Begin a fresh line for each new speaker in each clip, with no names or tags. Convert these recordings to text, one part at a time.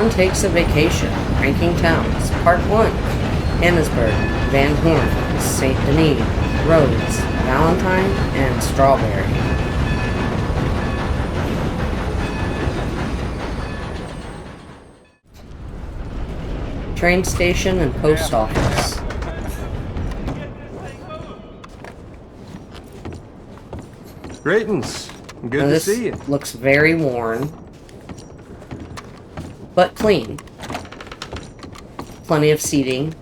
John Takes a Vacation, Ranking Towns, Part 1, Annesburg, Van Horn, St. Denis, Rhodes, Valentine, and Strawberry. Train station and post office.
Greetings. Good to see you.
Looks very worn, but clean. Plenty of seating.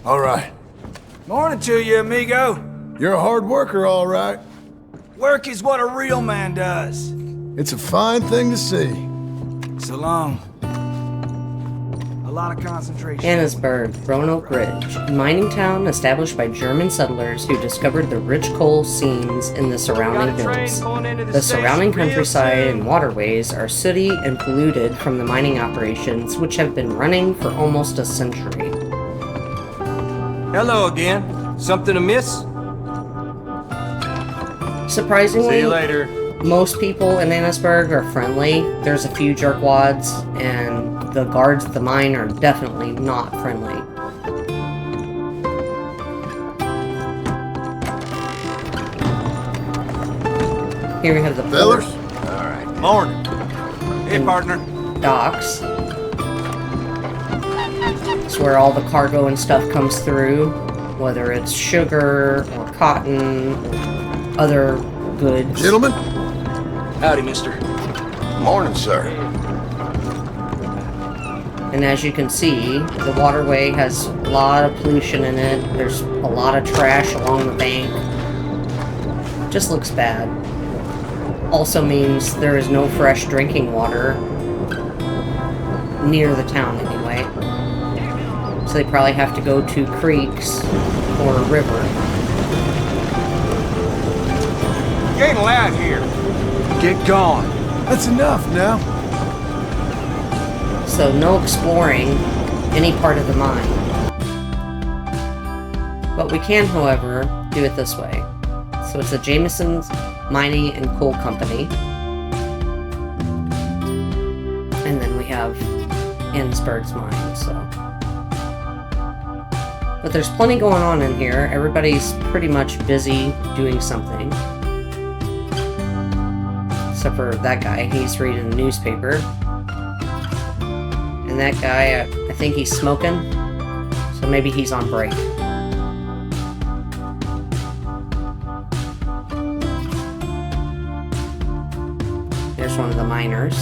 All right.
Morning to you, amigo.
You're a hard worker, all right.
Work is what a real man does.
It's a fine thing to see.
So long. A lot of concentration.
Annesburg, Roanoke Ridge, a mining town established by German settlers who discovered the rich coal seams in the surrounding hills. The surrounding countryside and waterways are sooty and polluted from the mining operations, which have been running for almost a century.
Hello again. Something amiss?
Surprisingly,
See you later.
Most people in Annesburg are friendly. There's a few jerkwads, and the guards at the mine are definitely not friendly. Here we have the
Fellers?
port
All right. Morning. Hey, partner.
docks. It's where all the cargo and stuff comes through, whether it's sugar or cotton or other goods.
Gentlemen?
Howdy, mister.
Morning, sir.
And as you can see, the waterway has a lot of pollution in it. There's a lot of trash along the bank. Just looks bad. Also means there is no fresh drinking water near the town anyway. So they probably have to go to creeks or a river.
You ain't allowed here. Get gone.
That's enough now.
So no exploring any part of the mine. But we can, however, do it this way. So it's the Jameson's Mining and Coal Company. And then we have Annesburg's mine, so. But there's plenty going on in here. Everybody's pretty much busy doing something. Except for that guy, he's reading the newspaper. And that guy, I think he's smoking. So maybe he's on break. There's one of the miners.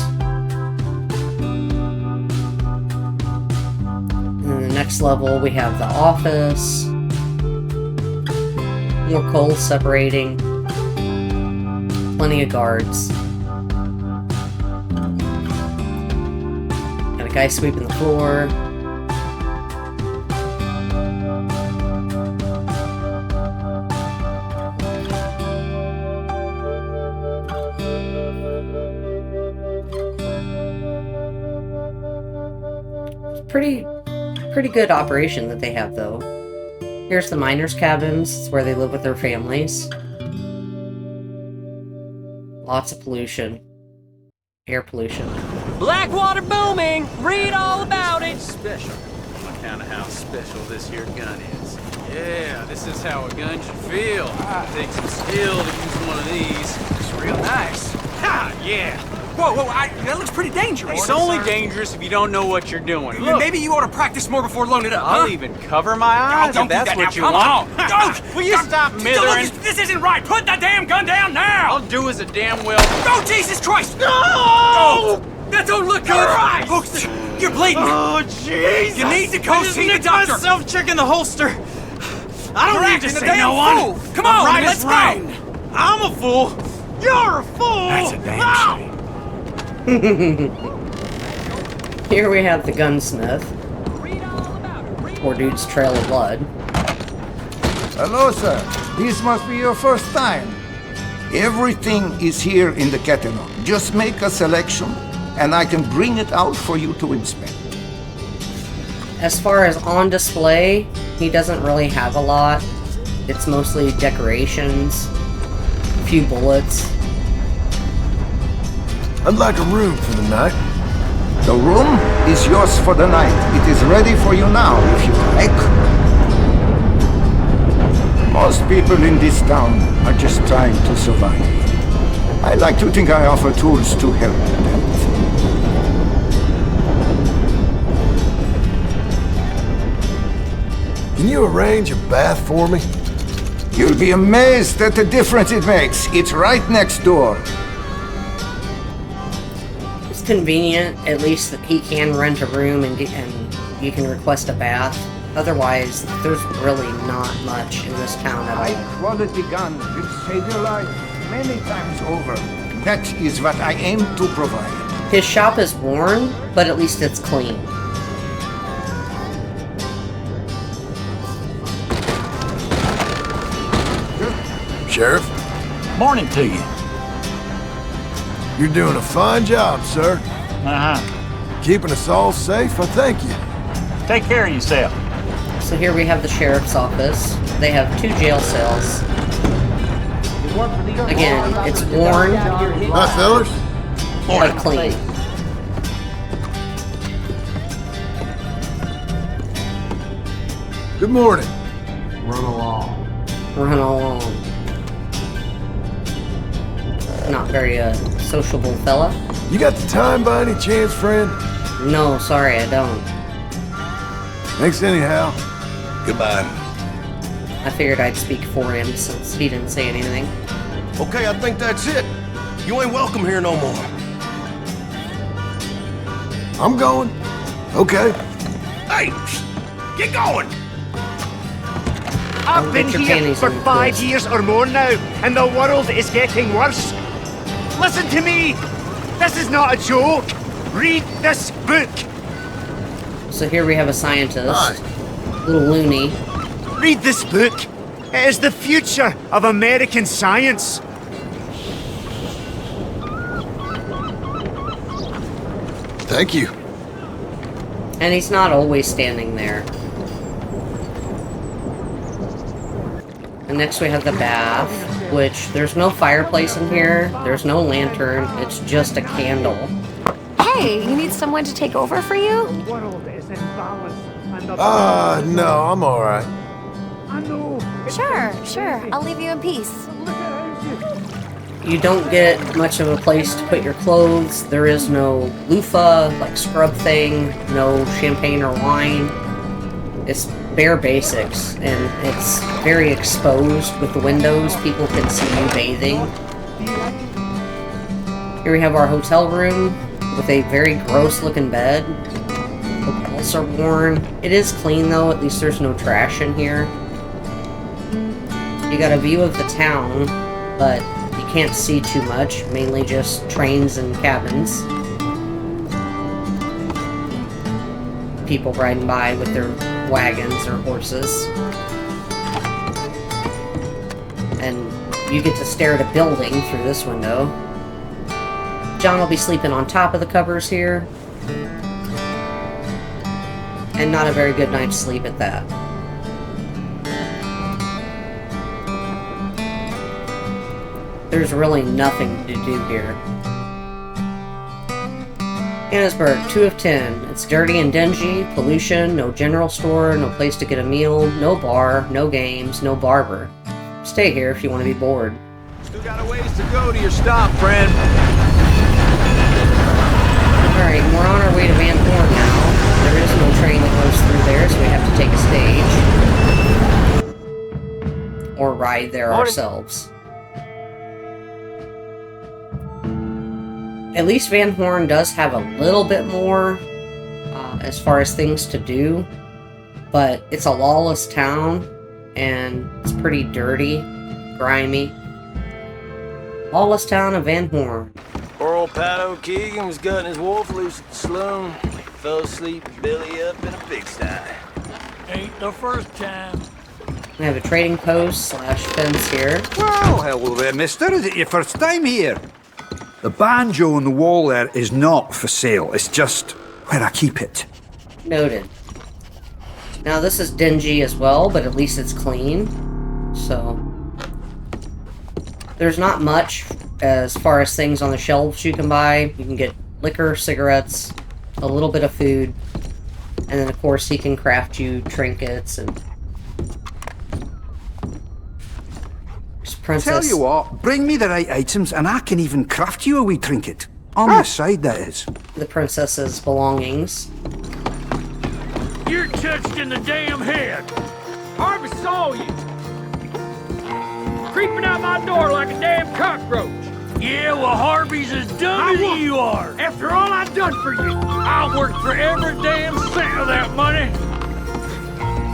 And then the next level, we have the office. More coal separating. Plenty of guards. Got a guy sweeping the floor. Pretty good operation that they have, though. Here's the miners' cabins. It's where they live with their families. Lots of pollution. Air pollution.
Blackwater booming! Read all about it!
Special. What kind of how special this here gun is. Yeah, this is how a gun should feel. Take some skill to use one of these.
It's real nice. Ha! Yeah. Whoa, that looks pretty dangerous.
It's only dangerous if you don't know what you're doing. Look,
Maybe you ought to practice more before loading it up,
I'll even cover my eyes
don't
if that's
do that
what you
now.
want.
Come on! Don't!
Will you stop mithering?
This isn't right! Put that damn gun down now!
I'll do as a damn well.
Oh, Jesus Christ!
No!
Oh, that don't look good!
Christ!
Oh, you're bleeding!
Oh, Jesus!
You need to go see the doctor!
myself checking the holster. I don't need to
acting a
say
damn
no one.
fool. Come on,
right
let's
is
go.
right. I'm a fool. You're a fool.
That's a damn shame.
Here we have the gunsmith. Poor dude's trail of blood.
Hello, sir. This must be your first time. Everything is here in the catalog. Just make a selection, and I can bring it out for you to inspect.
As far as on display, he doesn't really have a lot. It's mostly decorations, a few bullets.
I'd like a room for the night.
The room is yours for the night. It is ready for you now, if you like. Most people in this town are just trying to survive. I like to think I offer tools to help them.
Can you arrange a bath for me?
You'll be amazed at the difference it makes. It's right next door.
It's convenient, at least that he can rent a room and you can request a bath. Otherwise, there's really not much in this town at all.
High-quality gun will save your life many times over. That is what I aim to provide.
His shop is worn, but at least it's clean.
Sheriff,
Morning to you.
you're doing a fine job, sir.
Uh-huh.
Keeping us all safe, I thank you.
Take care of yourself.
So here we have the sheriff's office. They have 2 jail cells. Again, it's worn,
Hi, fellas.
but clean.
Good morning.
Run along. Not very sociable fella.
You got the time by any chance, friend?
No, sorry, I don't.
Thanks anyhow. Goodbye.
I figured I'd speak for him since he didn't say anything.
Okay, I think that's it. You ain't welcome here no more.
I'm going. Okay.
Hey, get going!
I've been
get your
here
panties
for
in,
5
please.
years or more now, and the world is getting worse. Listen to me! This is not a joke! Read this book!
So here we have a scientist.
Hi.
Little loony.
Read this book! It is the future of American science!
Thank you.
And he's not always standing there. And next we have the bath, which there's no fireplace in here, there's no lantern, it's just a candle.
Hey, you need someone to take over for you?
The world is in balance, and the
No, I'm all right.
I know.
Sure. I'll leave you in peace.
Look around you.
You don't get much of a place to put your clothes, there is no loofah, like scrub thing, no champagne or wine. It's bare basics, and it's very exposed with the windows. People can see you bathing. Here we have our hotel room with a very gross looking bed. The walls are worn. It is clean though, at least there's no trash in here. You got a view of the town, but you can't see too much, mainly just trains and cabins. People riding by with their wagons or horses. And you get to stare at a building through this window. John will be sleeping on top of the covers here. And not a very good night's sleep at that. There's really nothing to do here. Annesburg, 2 of 10. It's dirty and dingy, pollution, no general store, no place to get a meal, no bar, no games, no barber. Stay here if you want to be bored.
Still got a ways to go to your stop, friend.
Alright, we're on our way to Van Horn now. There is no train that goes through there, so we have to take a stage. Or ride there ourselves. At least Van Horn does have a little bit more as far as things to do, but it's a lawless town and it's pretty dirty, grimy. Lawless town of Van Horn.
Poor old Pat O'Keegan was gutting his wolf loose at the saloon. Fell asleep, belly up in a pigsty.
Ain't the first time.
We have a trading post / fence here.
Well, hello there, mister. Is it your first time here? The banjo on the wall there is not for sale. It's just where I keep it.
Noted. Now this is dingy as well, but at least it's clean. So there's not much as far as things on the shelves you can buy. You can get liquor, cigarettes, a little bit of food, and then of course he can craft you trinkets and... Princess.
Tell you what, bring me the right items and I can even craft you a wee trinket. On the side, that is.
The princess's belongings.
You're touched in the damn head.
Harvey saw you. Creeping out my door like a damn cockroach.
Yeah, well, Harvey's as dumb as you are.
After all I've done for you.
I'll work for every damn cent of that money.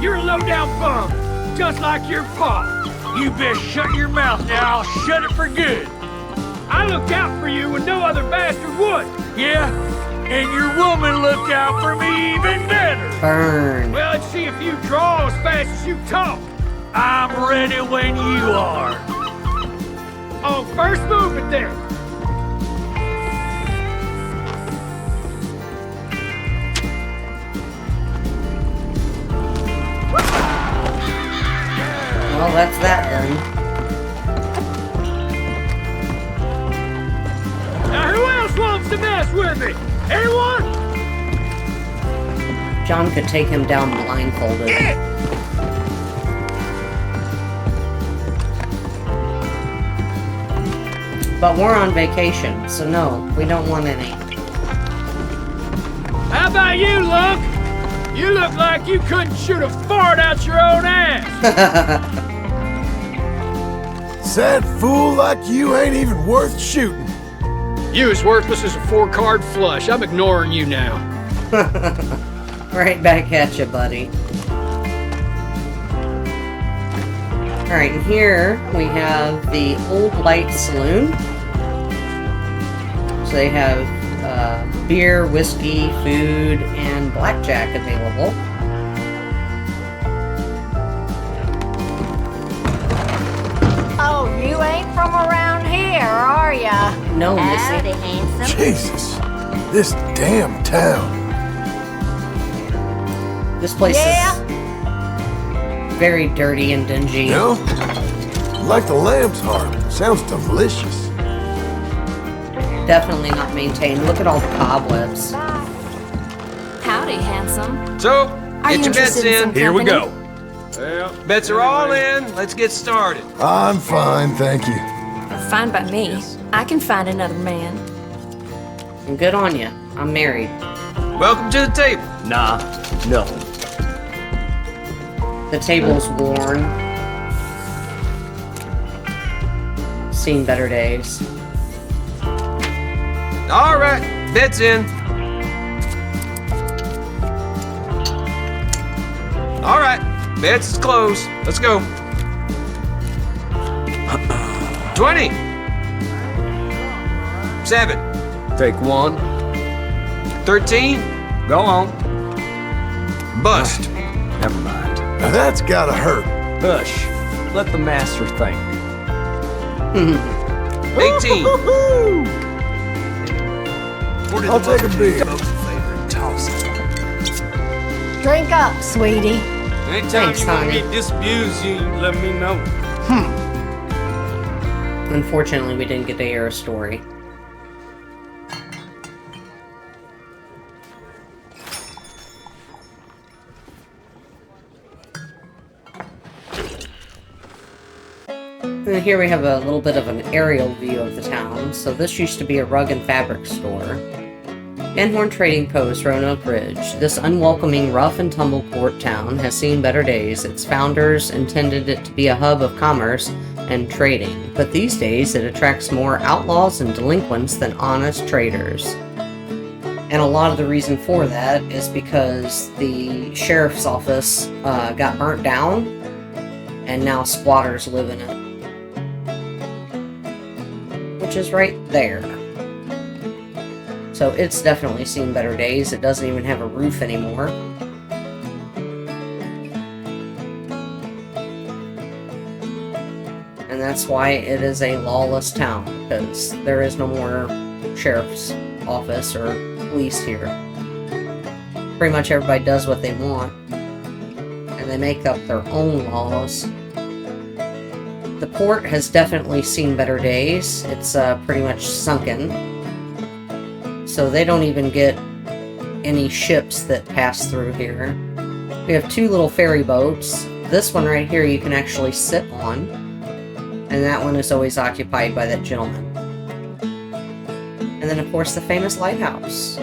You're a low-down bum, just like your pa.
You best shut your mouth now. I'll shut it for good.
I looked out for you when no other bastard would.
Yeah? And your woman looked out for me even better.
Burn.
Well, let's see if you draw as fast as you talk.
I'm ready when you are.
On first movement then.
Well, that's that then.
Now who else wants to mess with me? Anyone?
John could take him down blindfolded. But we're on vacation, so no, we don't want any.
How about you, Lunk? You look like you couldn't shoot a fart out your own ass.
Sad fool like you ain't even worth shooting.
You as worthless as a 4-card flush. I'm ignoring you now.
Right back at you, buddy. Alright, and here we have the Old Light Saloon. So they have beer, whiskey, food, and blackjack available.
Oh, you ain't from around here, are ya?
No,
Howdy,
Missy.
handsome.
Jesus, this damn town.
This place is very dirty and dingy.
You know? Like the lamb's heart. Sounds delicious.
Definitely not maintained. Look at all the cobwebs.
Howdy, handsome.
So,
Are you
get your bets
interested in
in.
some
Here we
company?
go. Well, bets are all in. Let's get started.
I'm fine, thank you.
Fine by me. I can find another man.
And good on you. I'm married.
Welcome to the table.
Nah, no.
The table's worn. Seen better days.
All right, bets in. All right, bets is closed. Let's go. 20. 7.
Take one.
13.
Go on.
Bust.
Never mind.
Now that's gotta hurt.
Hush. Let the master think.
18.
I'll take a beer.
Drink up, sweetie.
Anytime
Thanks,
you want
honey.
me to disabuse you, let me know.
Unfortunately, we didn't get to hear a story. And here we have a little bit of an aerial view of the town. So this used to be a rug and fabric store. Enhorn Trading Post, Roanoke Ridge. This unwelcoming, rough and tumble port town has seen better days. Its founders intended it to be a hub of commerce and trading, but these days it attracts more outlaws and delinquents than honest traders. And a lot of the reason for that is because the sheriff's office got burnt down, and now squatters live in it. Which is right there. So it's definitely seen better days. It doesn't even have a roof anymore. And that's why it is a lawless town, because there is no more sheriff's office or police here. Pretty much everybody does what they want, and they make up their own laws. The port has definitely seen better days. It's pretty much sunken. So they don't even get any ships that pass through here. We have 2 little ferry boats. This one right here you can actually sit on, and that one is always occupied by that gentleman. And then of course the famous lighthouse.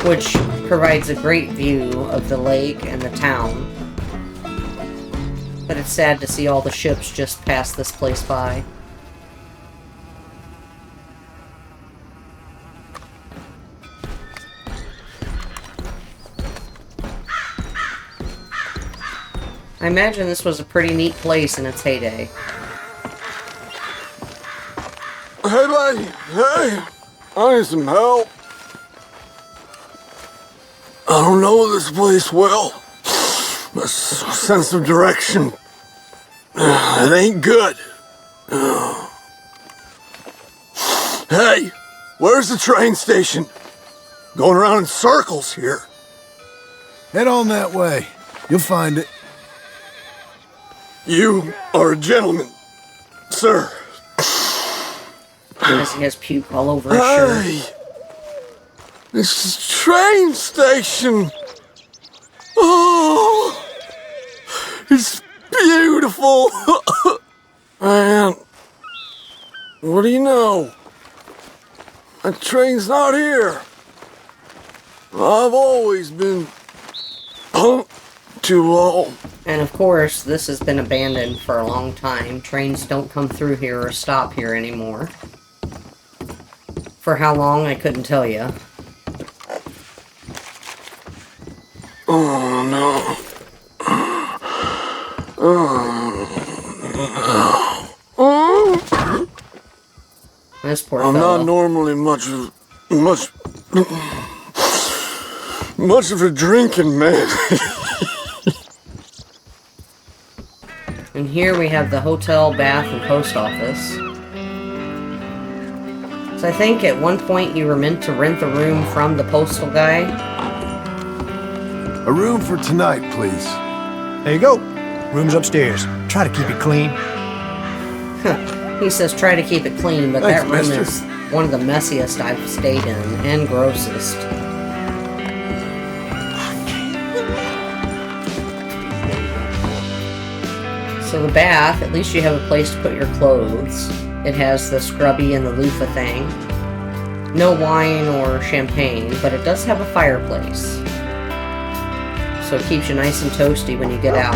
Which provides a great view of the lake and the town. But it's sad to see all the ships just pass this place by. I imagine this was a pretty neat place in its heyday.
Hey, lady. Hey. I need some help. I don't know this place well. My sense of direction, it ain't good. Hey, where's the train station? Going around in circles here.
Head on that way. You'll find it.
You are a gentleman, sir.
Because he has puke all over his shirt.
Hey, this is train station. Oh, it's beautiful. Man, what do you know? That train's not here. I've always been punctual.
And of course, this has been abandoned for a long time. Trains don't come through here or stop here anymore. For how long, I couldn't tell you.
Oh, no.
This poor
I'm
fella.
not normally much of a drinking man.
And here we have the hotel, bath, and post office. So I think at one point you were meant to rent the room from the postal guy.
A room for tonight, please.
There you go. Room's upstairs. Try to keep it clean.
He says try to keep it clean, but
Thanks,
that room
mister.
is one of the messiest I've stayed in, and grossest. So the bath, at least you have a place to put your clothes. It has the scrubby and the loofah thing. No wine or champagne, but it does have a fireplace. So it keeps you nice and toasty when you get out.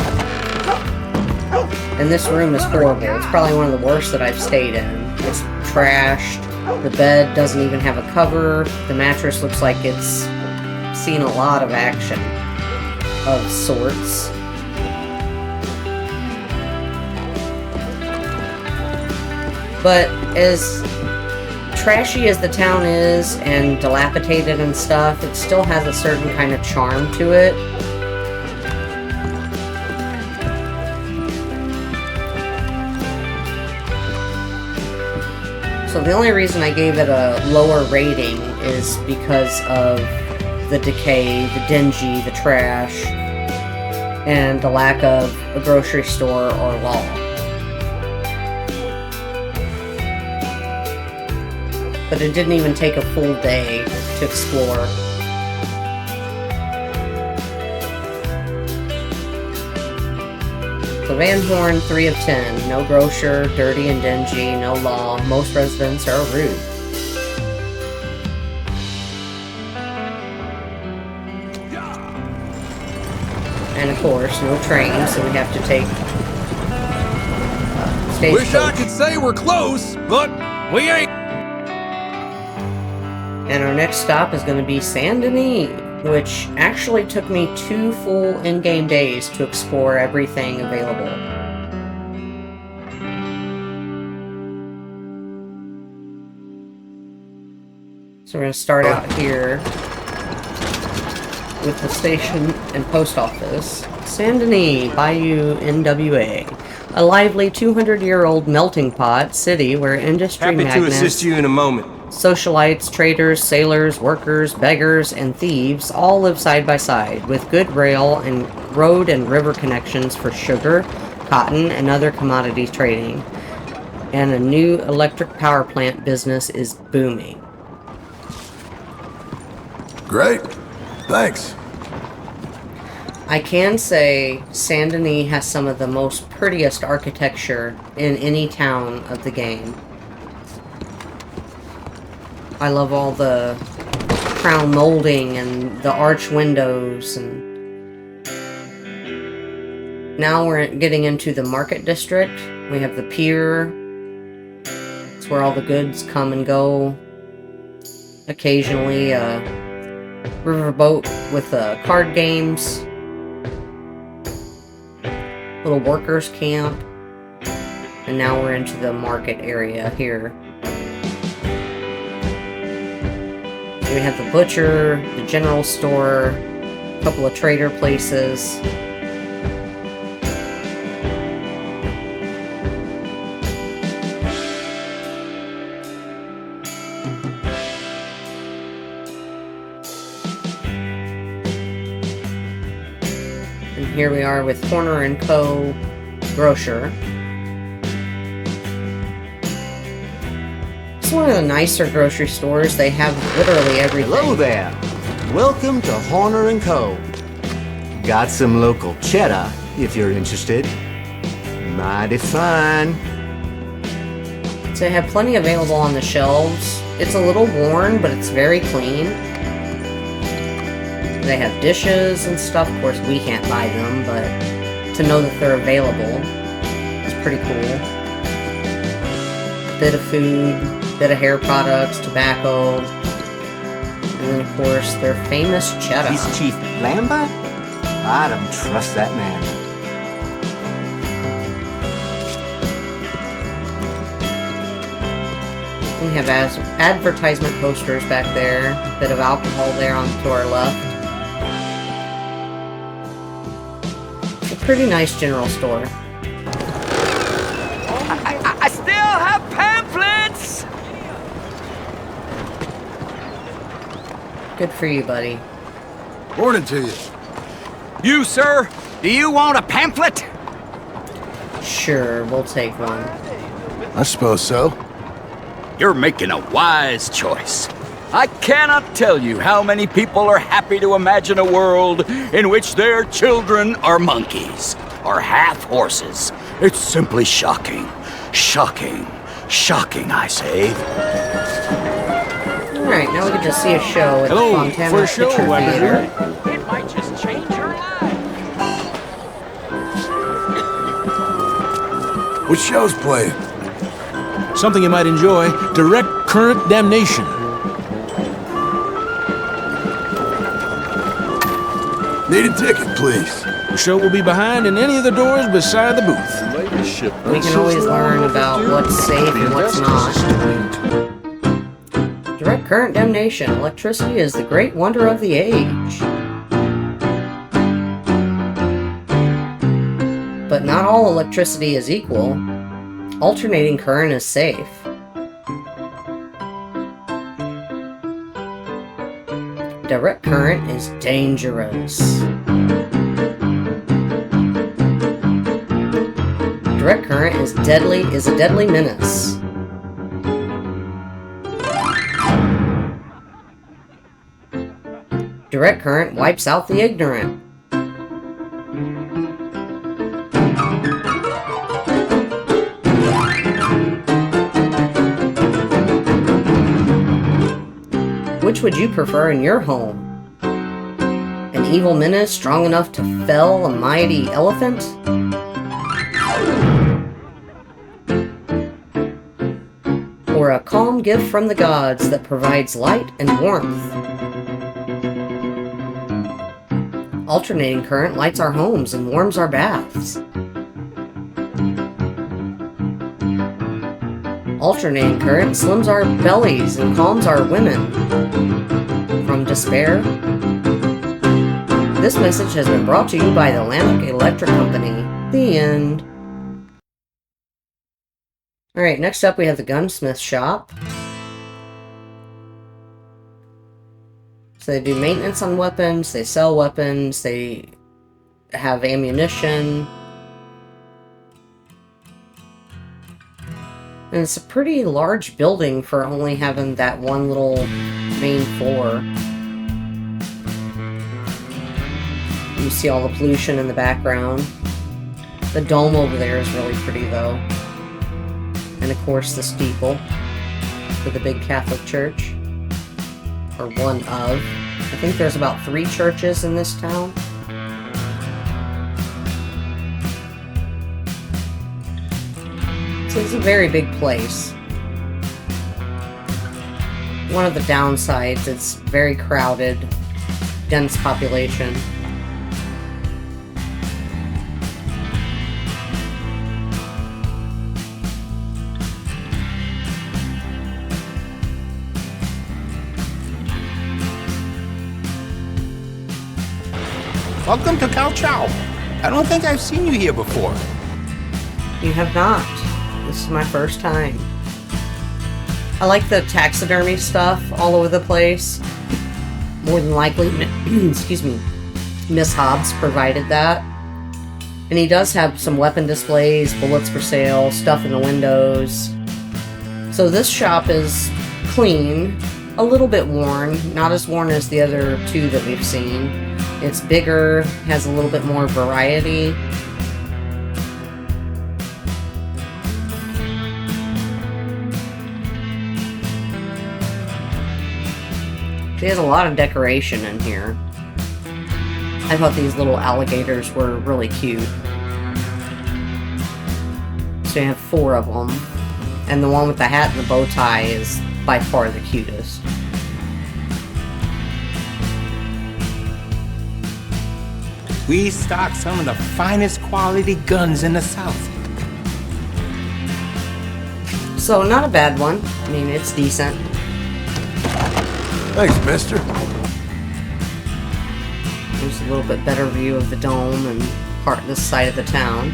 And this room is horrible. It's probably one of the worst that I've stayed in. It's trashed. The bed doesn't even have a cover. The mattress looks like it's seen a lot of action of sorts. But as trashy as the town is and dilapidated and stuff, it still has a certain kind of charm to it. So the only reason I gave it a lower rating is because of the decay, the dingy, the trash, and the lack of a grocery store or law. But it didn't even take a full day to explore. So Van Horn, 3 of 10. No grocer, dirty and dingy, no law. Most residents are rude. And of course, no train, so we have to take stagecoach.
Wish I could say we're close, but we ain't.
And our next stop is going to be Saint Denis, which actually took me 2 full in-game days to explore everything available. So we're going to start out here with the station and post office. Saint Denis, Bayou, NWA. A lively 200-year-old melting pot city where industry
Happy to
magnates,
assist you in a moment.
socialites, traders, sailors, workers, beggars, and thieves all live side by side, with good rail and road and river connections for sugar, cotton, and other commodity trading. and a new electric power plant business is booming.
Great. Thanks.
I can say Saint Denis has some of the most prettiest architecture in any town of the game. I love all the crown molding and the arch windows, and now we're getting into the market district. We have the pier. It's where all the goods come and go. Occasionally a riverboat with card games. Little workers camp. And now we're into the market area here. We have the butcher, the general store, a couple of trader places. And here we are with Horner & Co. Grocer. It's one of the nicer grocery stores. They have literally everything.
Hello there. Welcome to Horner & Co. Got some local cheddar, if you're interested. Mighty fine.
So they have plenty available on the shelves. It's a little worn, but it's very clean. They have dishes and stuff. Of course, we can't buy them, but to know that they're available, it's pretty cool. Bit of food, bit of hair products, tobacco, and then of course their famous cheddar.
He's Chief Lambert? I don't trust that man.
We have advertisement posters back there, a bit of alcohol there on to our left. It's a pretty nice general store.
I still have pamphlets!
Good for you, buddy.
Morning to you.
You, sir, do you want a pamphlet?
Sure, we'll take one.
I suppose so.
You're making a wise choice. I cannot tell you how many people are happy to imagine a world in which their children are monkeys, or half horses. It's simply shocking. Shocking. Shocking, I say.
Alright, now we get to see a show at the Fontana
for a show,
Picture
Weather.
Theater.
It might just change your life.
What show's playing?
Something you might enjoy. Direct Current Damnation.
Need a ticket, please.
The show will be behind in any of the doors beside the booth.
We can always learn about what's safe and what's not. Direct current damnation. Electricity is the great wonder of the age. But not all electricity is equal. Alternating current is safe. Direct current is dangerous. Direct current is a deadly menace. Direct current wipes out the ignorant. Which would you prefer in your home? An evil menace strong enough to fell a mighty elephant? Or a calm gift from the gods that provides light and warmth? Alternating current lights our homes and warms our baths. Alternating current slims our bellies and calms our women from despair. This message has been brought to you by the Atlantic Electric Company. The end. Alright, next up we have the gunsmith shop. So they do maintenance on weapons, they sell weapons, they have ammunition. And it's a pretty large building for only having that one little main floor. You see all the pollution in the background. The dome over there is really pretty though. And of course the steeple for the big Catholic church. Or one of. I think there's about 3 churches in this town. So it's a very big place. One of the downsides, it's very crowded, dense population.
Welcome to Cao Chao. I don't think I've seen you here before.
You have not. This is my first time. I like the taxidermy stuff all over the place. More than likely, excuse me, Miss Hobbs provided that. And he does have some weapon displays, bullets for sale, stuff in the windows. So this shop is clean, a little bit worn, not as worn as the other 2 that we've seen. It's bigger, has a little bit more variety. There's a lot of decoration in here. I thought these little alligators were really cute. So you have 4 of them. And the one with the hat and the bow tie is by far the cutest.
We stock some of the finest quality guns in the South.
So, not a bad one. I mean, it's decent.
Thanks, mister.
There's a little bit better view of the dome and part of this side of the town.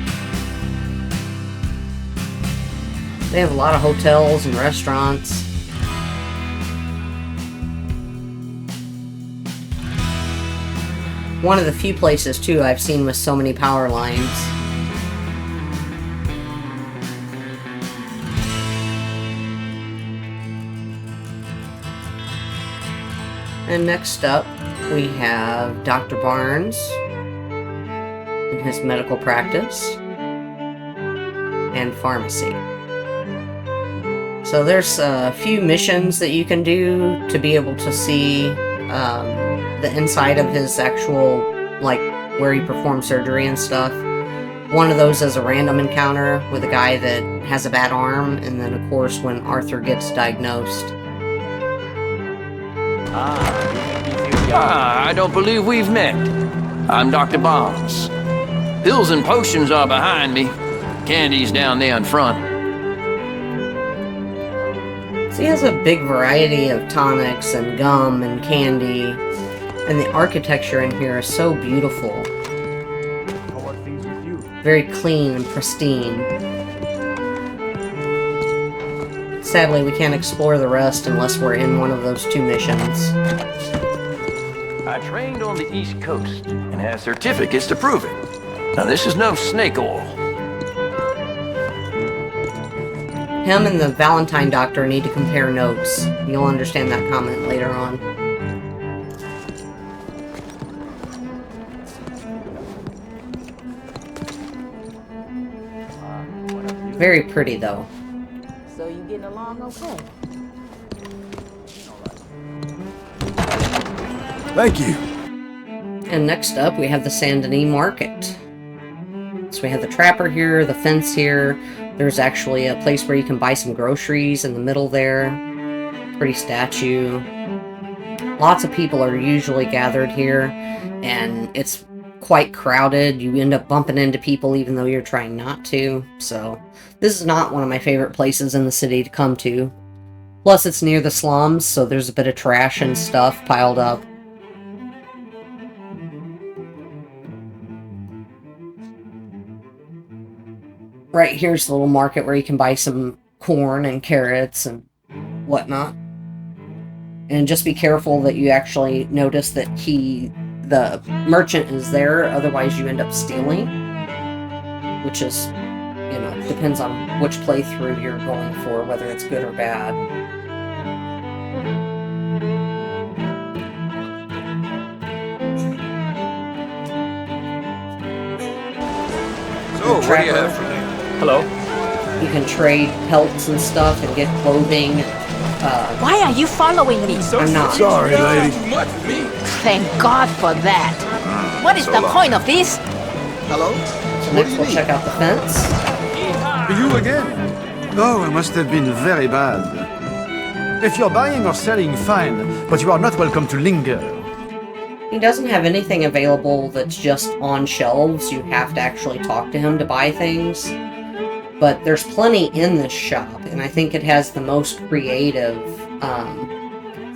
They have a lot of hotels and restaurants. One of the few places, too, I've seen with so many power lines. And next up, we have Dr. Barnes in his medical practice and pharmacy. So there's a few missions that you can do to be able to see the inside of his actual, like, where he performs surgery and stuff. One of those is a random encounter with a guy that has a bad arm, and then, of course, when Arthur gets diagnosed.
I don't believe we've met. I'm Dr. Barnes. Pills and potions are behind me. Candy's down there in front.
So he has a big variety of tonics and gum and candy. And the architecture in here is so beautiful. Very clean and pristine. Sadly, we can't explore the rest unless we're in one of those 2 missions.
I trained on the East Coast and have certificates to prove it. Now, this is no snake oil.
Him and the Valentine doctor need to compare notes. You'll understand that comment later on. Very pretty, though.
So you getting along okay?
Thank you.
And next up, we have the Saint Denis Market. So we have the trapper here, the fence here. There's actually a place where you can buy some groceries in the middle there. Pretty statue. Lots of people are usually gathered here, and it's quite crowded. You end up bumping into people even though you're trying not to. So this is not one of my favorite places in the city to come to. Plus it's near the slums, so there's a bit of trash and stuff piled up. Right here's the little market where you can buy some corn and carrots and whatnot. And just be careful that you actually notice that the merchant is there, otherwise you end up stealing. Which is, you know, depends on which playthrough you're going for, whether it's good or bad.
So, what do you have for me? Hello?
You can trade pelts and stuff and get clothing.
Why are you following me?
So
I'm not.
sorry, lady.
Thank God for that. What is the point of this?
Hello?
So next we'll check out the fence.
You again? Oh, it must have been very bad. If you're buying or selling, fine, but you are not welcome to linger.
He doesn't have anything available that's just on shelves. You have to actually talk to him to buy things. But there's plenty in this shop, and I think it has the most creative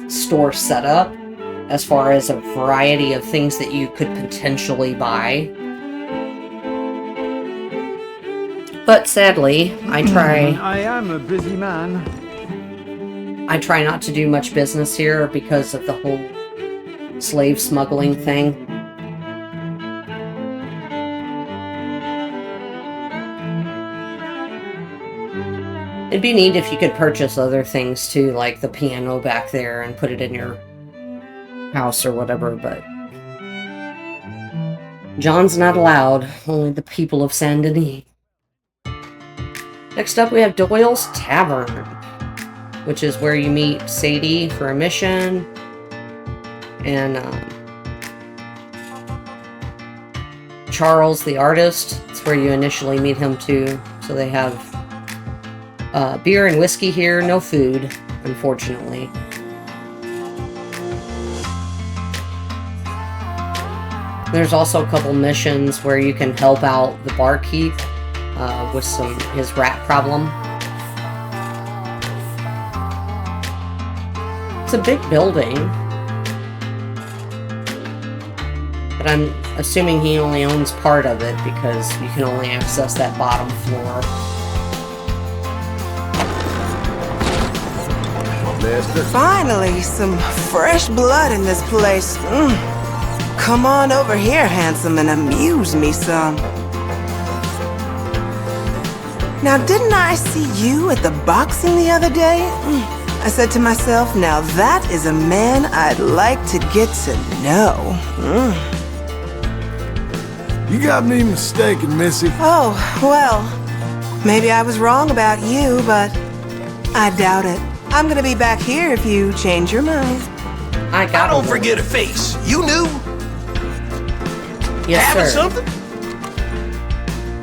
store setup as far as a variety of things that you could potentially buy. But sadly, I
am a busy man.
I try not to do much business here because of the whole slave smuggling thing. It'd be neat if you could purchase other things too, like the piano back there and put it in your house or whatever, but John's not allowed, only the people of Saint Denis. Next up we have Doyle's Tavern, which is where you meet Sadie for a mission, and Charles the artist. It's where you initially meet him too. So they have beer and whiskey here, no food, unfortunately. There's also a couple missions where you can help out the barkeep with his rat problem. It's a big building, but I'm assuming he only owns part of it because you can only access that bottom floor.
Finally, some fresh blood in this place. Come on over here, handsome, and amuse me some. Now, didn't I see you at the boxing the other day? I said to myself, now that is a man I'd like to get to know.
You got me mistaken, Missy.
Oh, well, maybe I was wrong about you, but I doubt it. I'm gonna be back here if you change your mind.
I
don't forget a face. You knew?
Yes,
Having
sir.
something?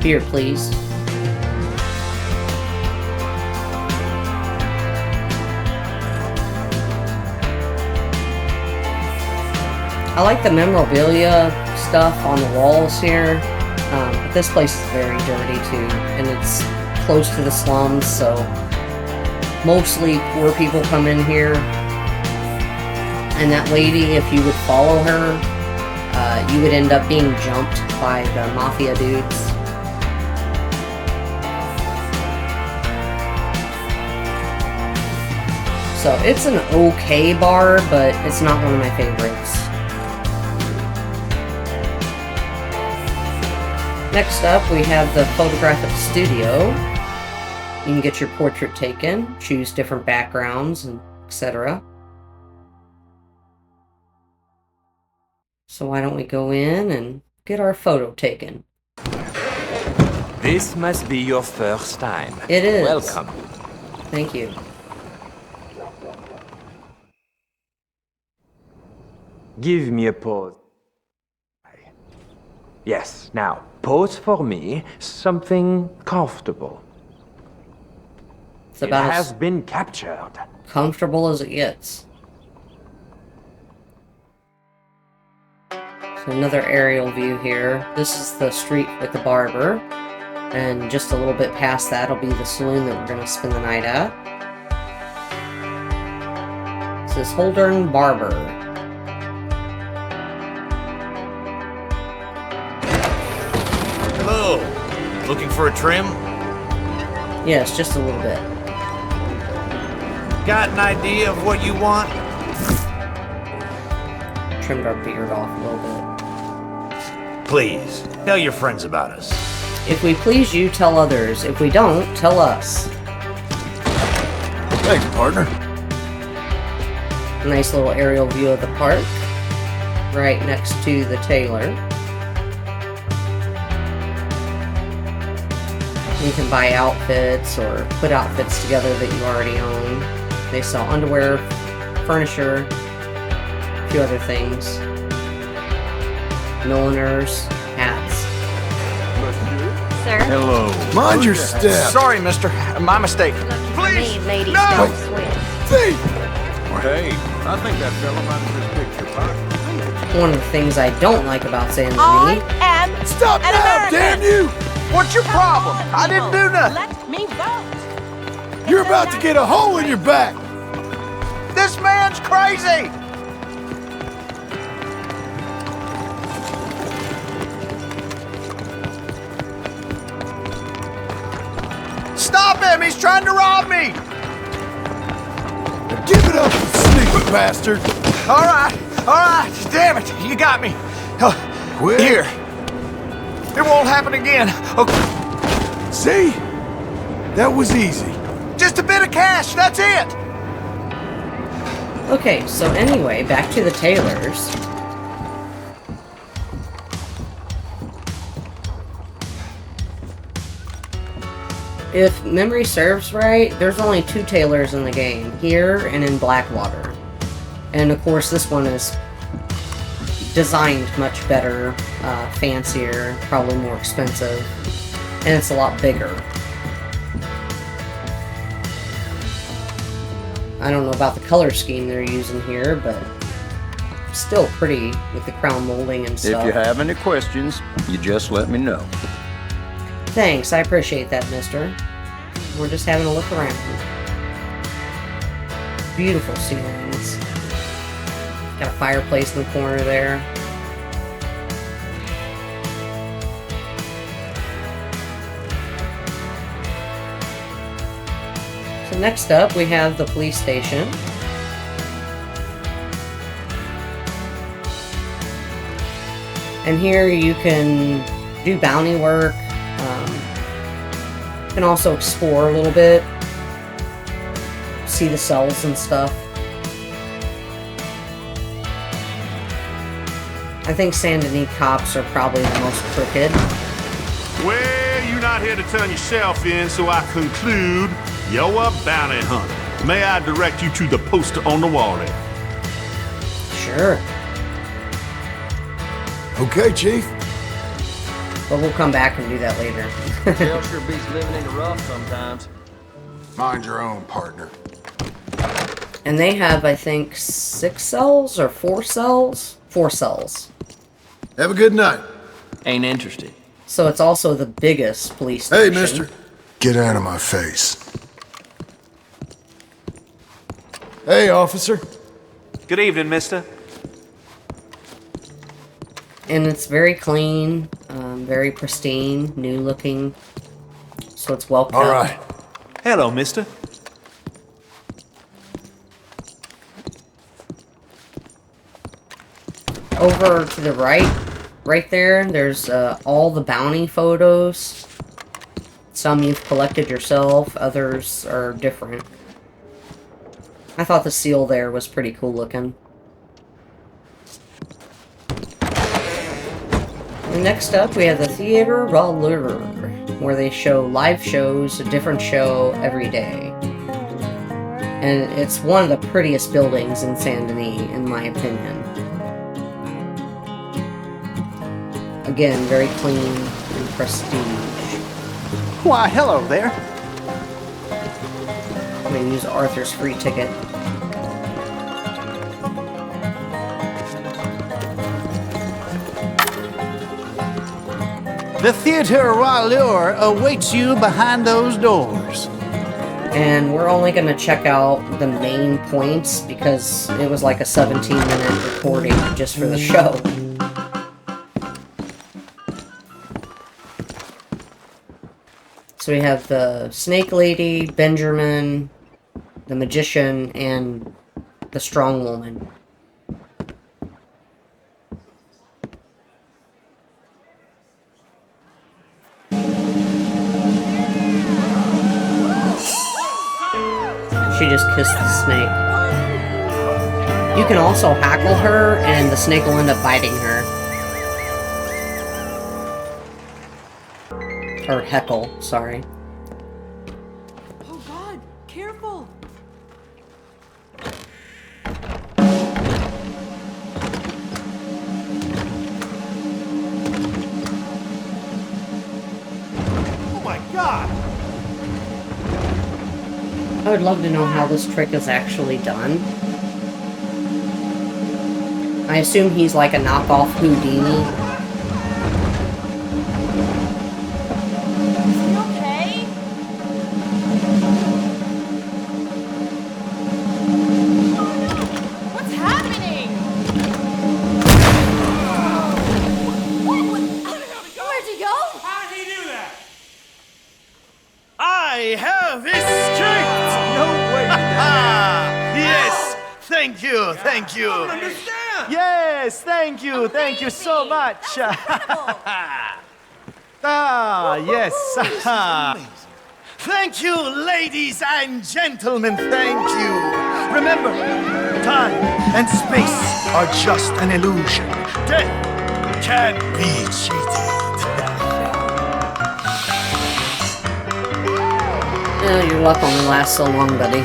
Beer, please. I like the memorabilia stuff on the walls here, but this place is very dirty too, and it's close to the slums, so mostly poor people come in here. And that lady, if you would follow her, you would end up being jumped by the mafia dudes. So it's an okay bar, but it's not one of my favorites. Next up, we have the photographic studio. You can get your portrait taken, choose different backgrounds, and etc. So why don't we go in and get our photo taken?
This must be your first time.
It is.
Welcome.
Thank you.
Give me a pose. Yes, now, pose for me something comfortable.
It's about
it
as
has been captured.
comfortable as it gets. So another aerial view here. This is the street with the barber. And just a little bit past that will be the saloon that we're going to spend the night at. This is Holdern Barber.
Hello. Looking for a trim?
Yes, just a little bit.
Got an idea of what you want?
Trimmed our beard off a little bit.
Please, tell your friends about us.
If we please you, tell others. If we don't, tell us.
Thanks, partner.
Nice little aerial view of the park. Right next to the tailor. You can buy outfits or put outfits together that you already own. They sell underwear, furniture, a few other things. Milliners, hats.
Sir?
Hello. Mind your step.
Sorry, mister. My mistake.
Please, ladies,
no!
don't swim.
Thief!
Hey, I think that fella might have just picked your pocket.
One of the things I don't like about San
I
Denis.
am
Stop
an
now,
American.
damn you!
What's your problem? I didn't do nothing.
Let me vote.
You're about to get a hole in your back.
This man's crazy. Stop him! He's trying to rob me!
Now give it up, you sneaky bastard!
All right. Damn it, you got me.
Quit.
Here. It won't happen again. Okay.
See? That was easy.
Just a bit of cash, that's it.
Okay, so anyway, back to the tailors. If memory serves right, there's only 2 tailors in the game, here and in Blackwater. And of course this one is designed much better, fancier, probably more expensive, and it's a lot bigger. I don't know about the color scheme they're using here, but still pretty with the crown molding and stuff.
If you have any questions, you just let me know.
Thanks, I appreciate that, mister. We're just having a look around. Beautiful ceilings. Got a fireplace in the corner there. So next up, we have the police station. And here you can do bounty work. You can also explore a little bit. See the cells and stuff. I think San Denis cops are probably the most crooked.
Well, you're not here to turn yourself in, so I conclude you're a bounty hunter. May I direct you to the poster on the wall there?
Sure.
Okay, Chief.
But we'll come back and do that later.
Jail sure beats living in the rough sometimes.
Mind your own, partner.
And they have, I think, 6 cells or 4 cells? 4 cells.
Have a good night.
Ain't interested.
So it's also the biggest police station.
Hey, mister.
Get out of my face.
Hey, officer.
Good evening, mister.
And it's very clean, very pristine, new looking. So it's well kept.
All right.
Hello, mister.
Over to the right there, there's all the bounty photos. Some you've collected yourself, others are different. I thought the seal there was pretty cool looking. And next up, we have the Theater Roller, where they show live shows, a different show every day. And it's one of the prettiest buildings in San Denis, in my opinion. Again, very clean and prestige.
Why, hello there.
I'm gonna use Arthur's free ticket.
The Theater Roller awaits you behind those doors.
And we're only going to check out the main points because it was like a 17-minute recording just for the show. So we have the Snake Lady, Benjamin, the Magician, and the Strong Woman. She just kissed the snake. You can also hackle her, and the snake will end up biting her. Or heckle, sorry.
Oh God, careful!
Oh my god!
I would love to know how this trick is actually done. I assume he's like a knockoff Houdini.
I have escaped! No way! Yes! Thank you, thank you! I don't understand! Yes, thank you so much! Yes! Thank you, ladies and gentlemen, thank you! Remember, time and space are just an illusion. Death can't be cheated.
Your luck only lasts so long, buddy.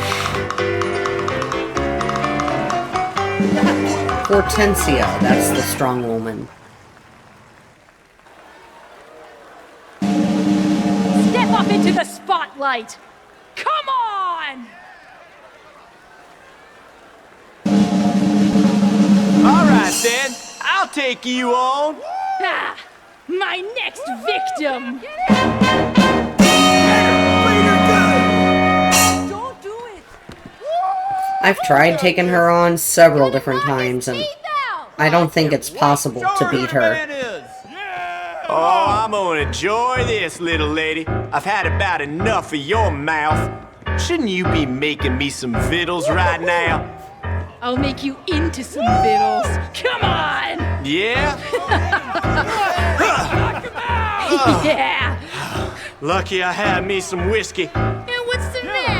Hortensia, that's the strong woman.
Step up into the spotlight! Come on!
All right, then. I'll take you on.
Ah, my next victim!
I've tried taking her on several different times, and I don't think it's possible to beat her.
Oh, I'm gonna enjoy this, little lady. I've had about enough of your mouth. Shouldn't you be making me some vittles right now?
I'll make you into some vittles. Come on!
Yeah?
Yeah!
Lucky I had me some whiskey.
What's the matter?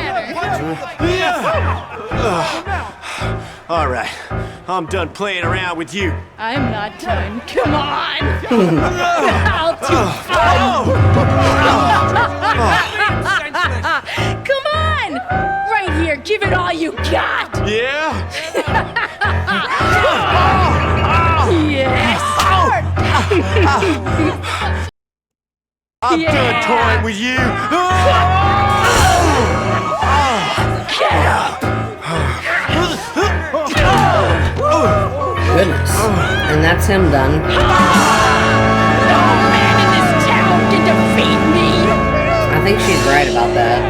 All right, I'm done playing around with you.
I'm not done. Come on! I'll Come on! Right here, give it all you got!
Yeah?
Yes!
I'm done toying with you.
Goodness. And that's him done.
No man in this town can defeat me!
I think she's right about that.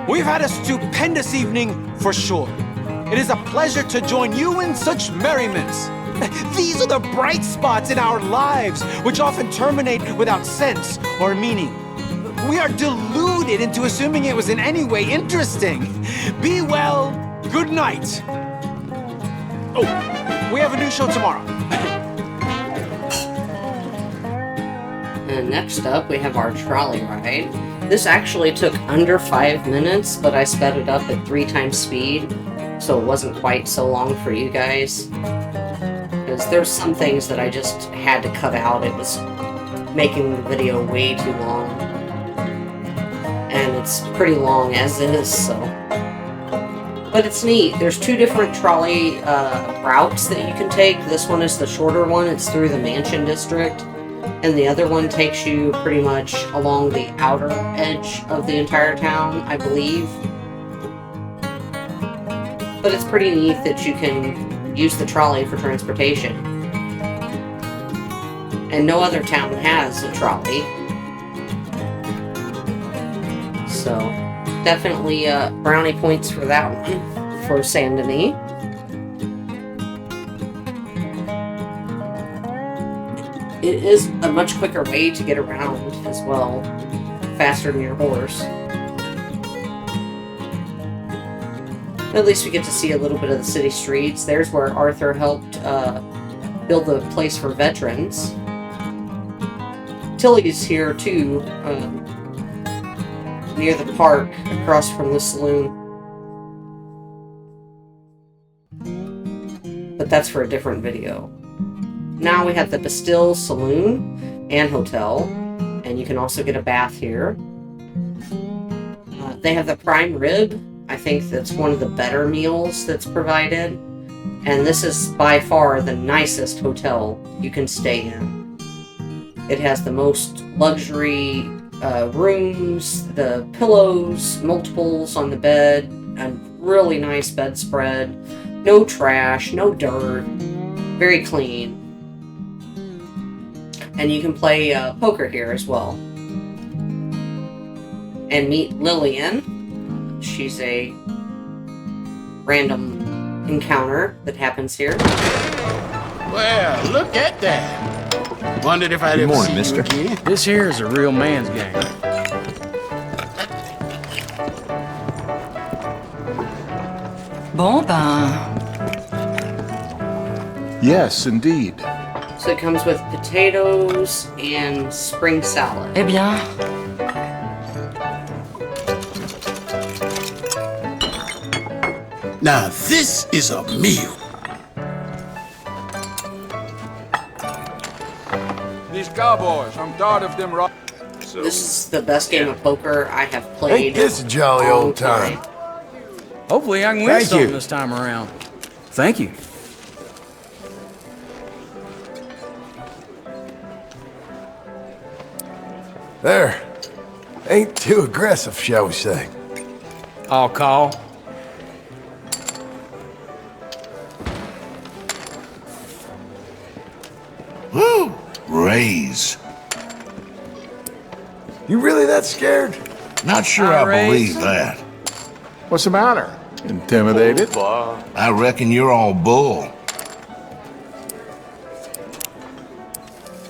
We've had a stupendous evening for sure. It is a pleasure to join you in such merriments. These are the bright spots in our lives, which often terminate without sense or meaning. We are deluded into assuming it was in any way interesting. Be well, good night. Oh, we have a new show tomorrow.
And next up, we have our trolley ride. This actually took under 5 minutes, but I sped it up at 3 times speed, so it wasn't quite so long for you guys. Because there's some things that I just had to cut out. It was making the video way too long. And it's pretty long as is, so. But it's neat. There's 2 different trolley routes that you can take. This one is the shorter one. It's through the Mansion District. And the other one takes you pretty much along the outer edge of the entire town, I believe. But it's pretty neat that you can use the trolley for transportation. And no other town has a trolley. So, definitely brownie points for that one, for Saint Denis. It is a much quicker way to get around as well, faster than your horse. At least we get to see a little bit of the city streets. There's where Arthur helped build the place for veterans. Tilly's here too, near the park, across from the saloon. But that's for a different video. Now we have the Bastille Saloon and Hotel, and you can also get a bath here. They have the prime rib. I think that's one of the better meals that's provided. And this is by far the nicest hotel you can stay in. It has the most luxury rooms, the pillows, multiples on the bed, a really nice bedspread. No trash, no dirt, very clean. And you can play poker here as well. And meet Lillian. She's a random encounter that happens here.
Well, look at that. Wondered if I'd ever see you again.
This here is a real man's game.
Bon ben.
Yes, indeed.
So it comes with potatoes and spring salad.
Eh bien.
Now this is a meal.
These cowboys, I'm tired of them rock.
This is the best game of poker I have played.
Ain't this a jolly old time?
Hopefully I can win something this time around. Thank you.
There. Ain't too aggressive, shall we say.
I'll call.
Woo! Raise.
You really that scared?
Not sure I believe that. What's the matter? Intimidated? I reckon you're all bull.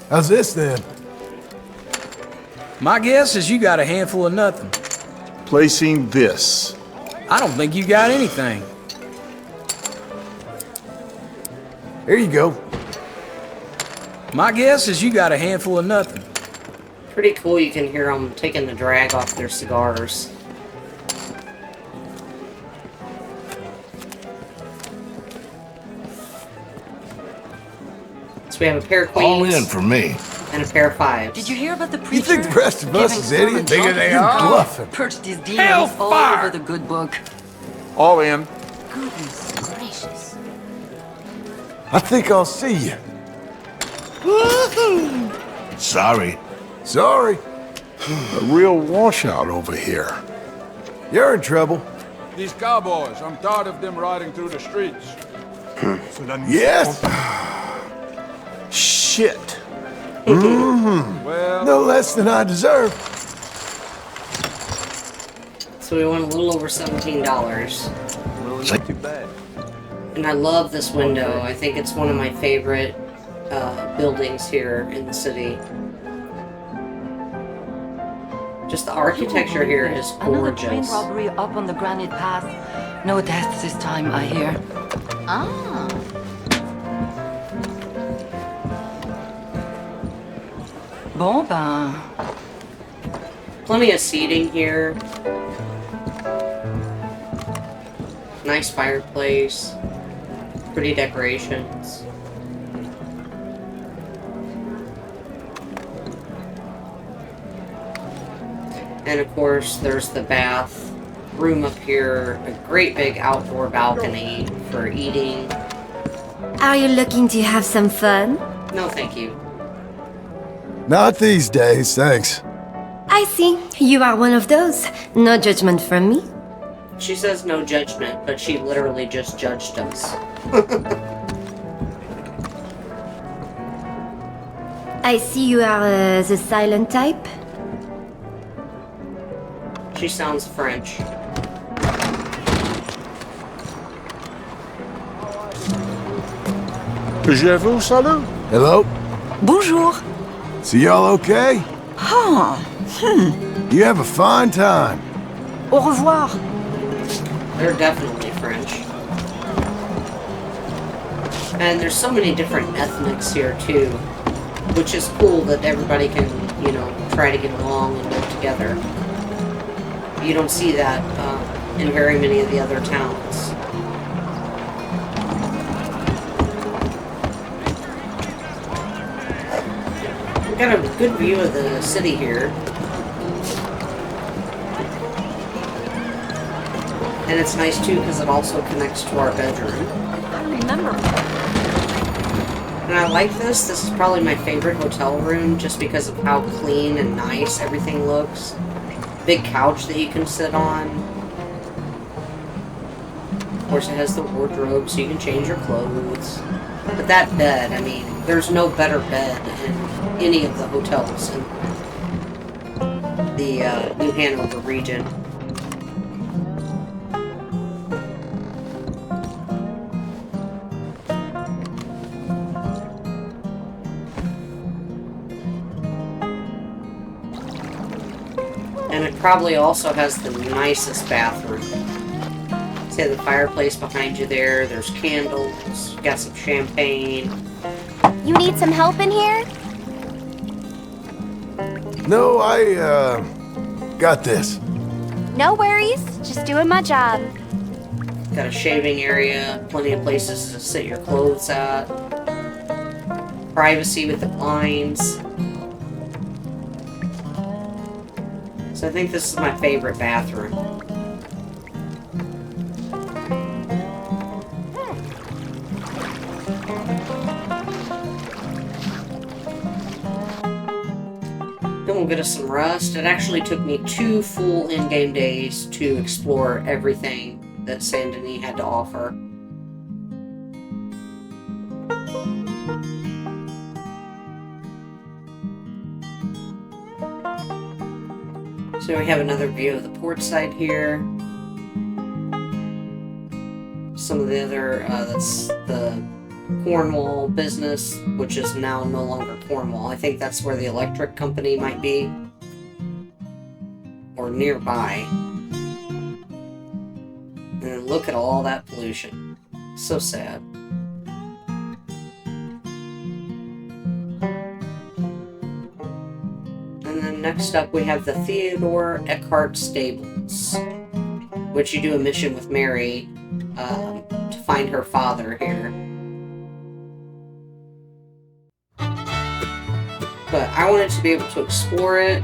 How's this then?
My guess is you got a handful of nothing.
Placing this.
I don't think you got anything.
Here you go.
My guess is you got a handful of nothing.
Pretty cool, you can hear them taking the drag off their cigars. So we have a pair of queens.
All in for me.
And a pair of fives.
Did you hear about the preacher?
You think the rest of us is idiots? Bigger they are. Bluffing.
Perched his demons all over the good book.
All in.
Goodness gracious.
I think I'll see you.
Sorry.
Sorry.
A real washout over here.
You're in trouble.
These cowboys, I'm tired of them riding through the streets.
Yes.
Shit.
Well, no less than I deserve.
So we won a little over $17.
Not too bad.
And I love this window. I think it's one of my favorite buildings here in the city. Just the architecture here is
Another train
gorgeous.
robbery up on the Granite Pass. No deaths this time, I hear. Ah. Bon ben.
Plenty of seating here. Nice fireplace. Pretty decorations. And of course, there's the bath room up here, a great big outdoor balcony for eating.
Are you looking to have some fun?
No, thank you.
Not these days, thanks.
I see. You are one of those. No judgment from me.
She says no judgment, but she literally just judged us.
I see you are the silent type.
She sounds French.
Je vous salue.
Hello?
Bonjour.
So y'all okay?
Huh.
You have a fine time.
Au revoir.
They're definitely French. And there's so many different ethnics here, too. Which is cool that everybody can, you know, try to get along and live together. You don't see that in very many of the other towns. We've got a good view of the city here. And it's nice too because it also connects to our bedroom.
I remember.
And I like this. This is probably my favorite hotel room just because of how clean and nice everything looks. Big couch that you can sit on. Of course, it has the wardrobe so you can change your clothes. But that bed, I mean, there's no better bed in any of the hotels in the New Hanover region. And it probably also has the nicest bathroom. See the fireplace behind you there. There's candles. Got some champagne.
You need some help in here?
No, I, got this.
No worries. Just doing my job.
Got a shaving area. Plenty of places to sit your clothes at. Privacy with the blinds. So I think this is my favorite bathroom. Then we'll get us some rust. It actually took me 2 full in-game days to explore everything that Saint Denis had to offer. So we have another view of the port side here. Some of the other, that's the Cornwall business, which is now no longer Cornwall. I think that's where the electric company might be. Or nearby. And then look at all that pollution. So sad. And then next up we have the Theodore Eckhart Stables, which you do a mission with Mary to find her father here. But I wanted to be able to explore it,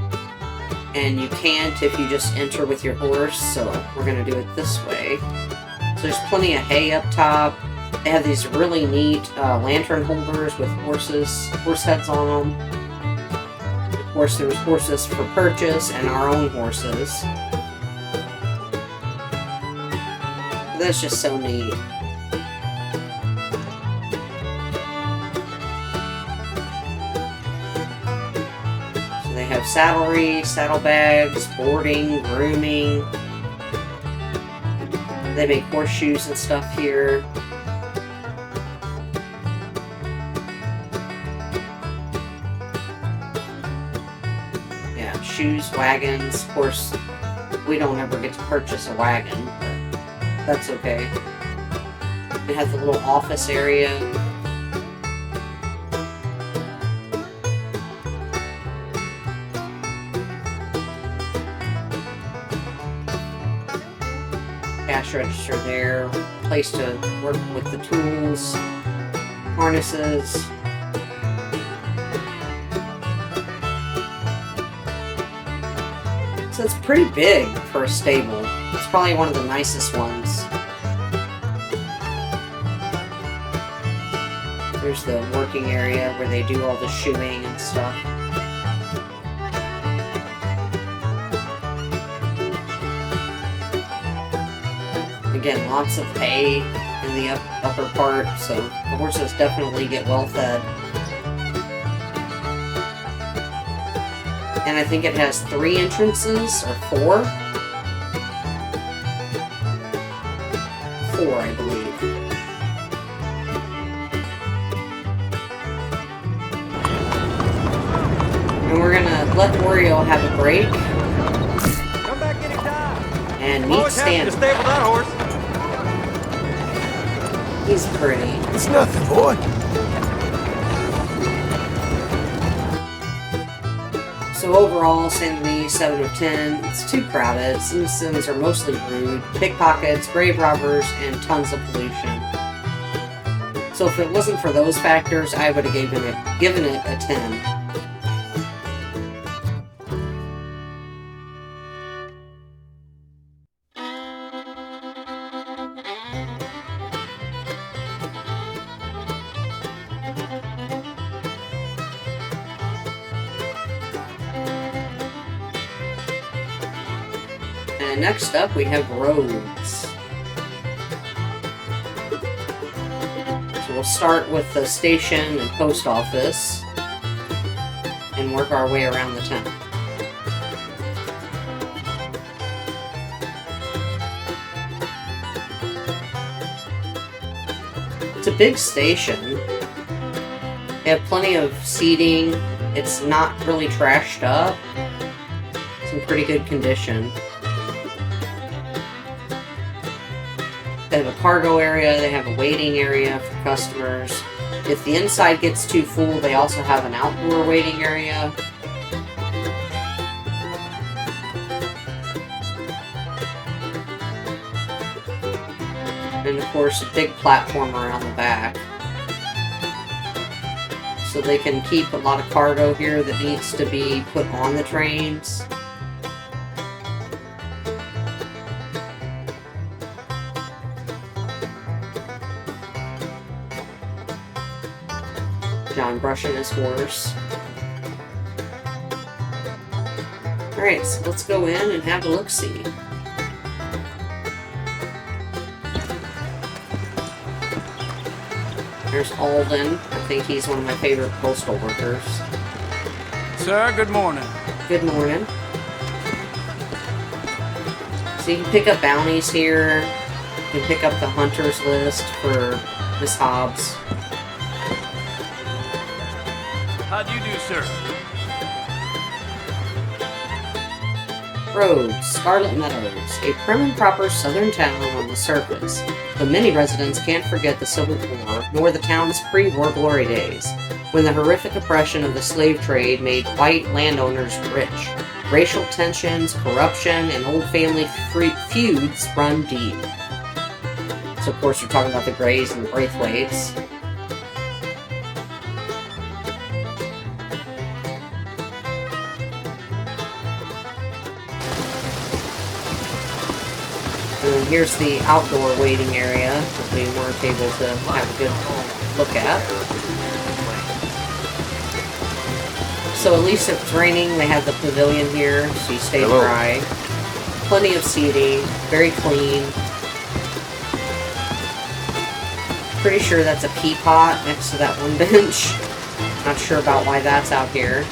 and you can't if you just enter with your horse, so we're going to do it this way. So there's plenty of hay up top. They have these really neat lantern holders with horse heads on them. Of course, there's horses for purchase and our own horses. That's just so neat. So they have saddlery, saddlebags, boarding, grooming. They make horseshoes and stuff here. Yeah, shoes, wagons. Of course, we don't ever get to purchase a wagon, but that's okay. It has a little office area. Cash register there. Place to work with the tools. Harnesses. So it's pretty big for a stable. It's probably one of the nicest ones. There's the working area where they do all the shoeing and stuff. Again, lots of hay in the upper part, so the horses definitely get well fed. And I think it has 3 entrances, or 4? 4, I believe. And we're gonna let Oreo have a break.
Come back anytime.
And meet Stan.
To stable that horse.
He's pretty.
It's nothing, boy.
So overall, Saint Denis, 7 of 10. It's too crowded. Citizens are mostly rude, pickpockets, grave robbers, and tons of pollution. So if it wasn't for those factors, I would have given it a 10. And next up, we have Rhodes. So we'll start with the station and post office and work our way around the town. It's a big station. They have plenty of seating. It's not really trashed up. It's in pretty good condition. They have a cargo area, they have a waiting area for customers. If the inside gets too full, they also have an outdoor waiting area. And of course, a big platform around the back. So they can keep a lot of cargo here that needs to be put on the trains. John brushing his horse. Alright, so let's go in and have a look-see. There's Alden. I think he's one of my favorite postal workers.
Sir, good morning.
Good morning. So you can pick up bounties here. You can pick up the hunter's list for Miss Hobbs.
How do you do, sir?
Rhodes, Scarlet Meadows, a prim and proper southern town on the surface, but many residents can't forget the Civil War, nor the town's pre-war glory days, when the horrific oppression of the slave trade made white landowners rich. Racial tensions, corruption, and old family feuds run deep. So of course we're talking about the Greys and the Braithwaites. And here's the outdoor waiting area that we weren't able to have a good look at. So at least if it's raining, they have the pavilion here, so you stay dry. Plenty of seating, very clean. Pretty sure that's a pea pot next to that one bench. Not sure about why that's out here.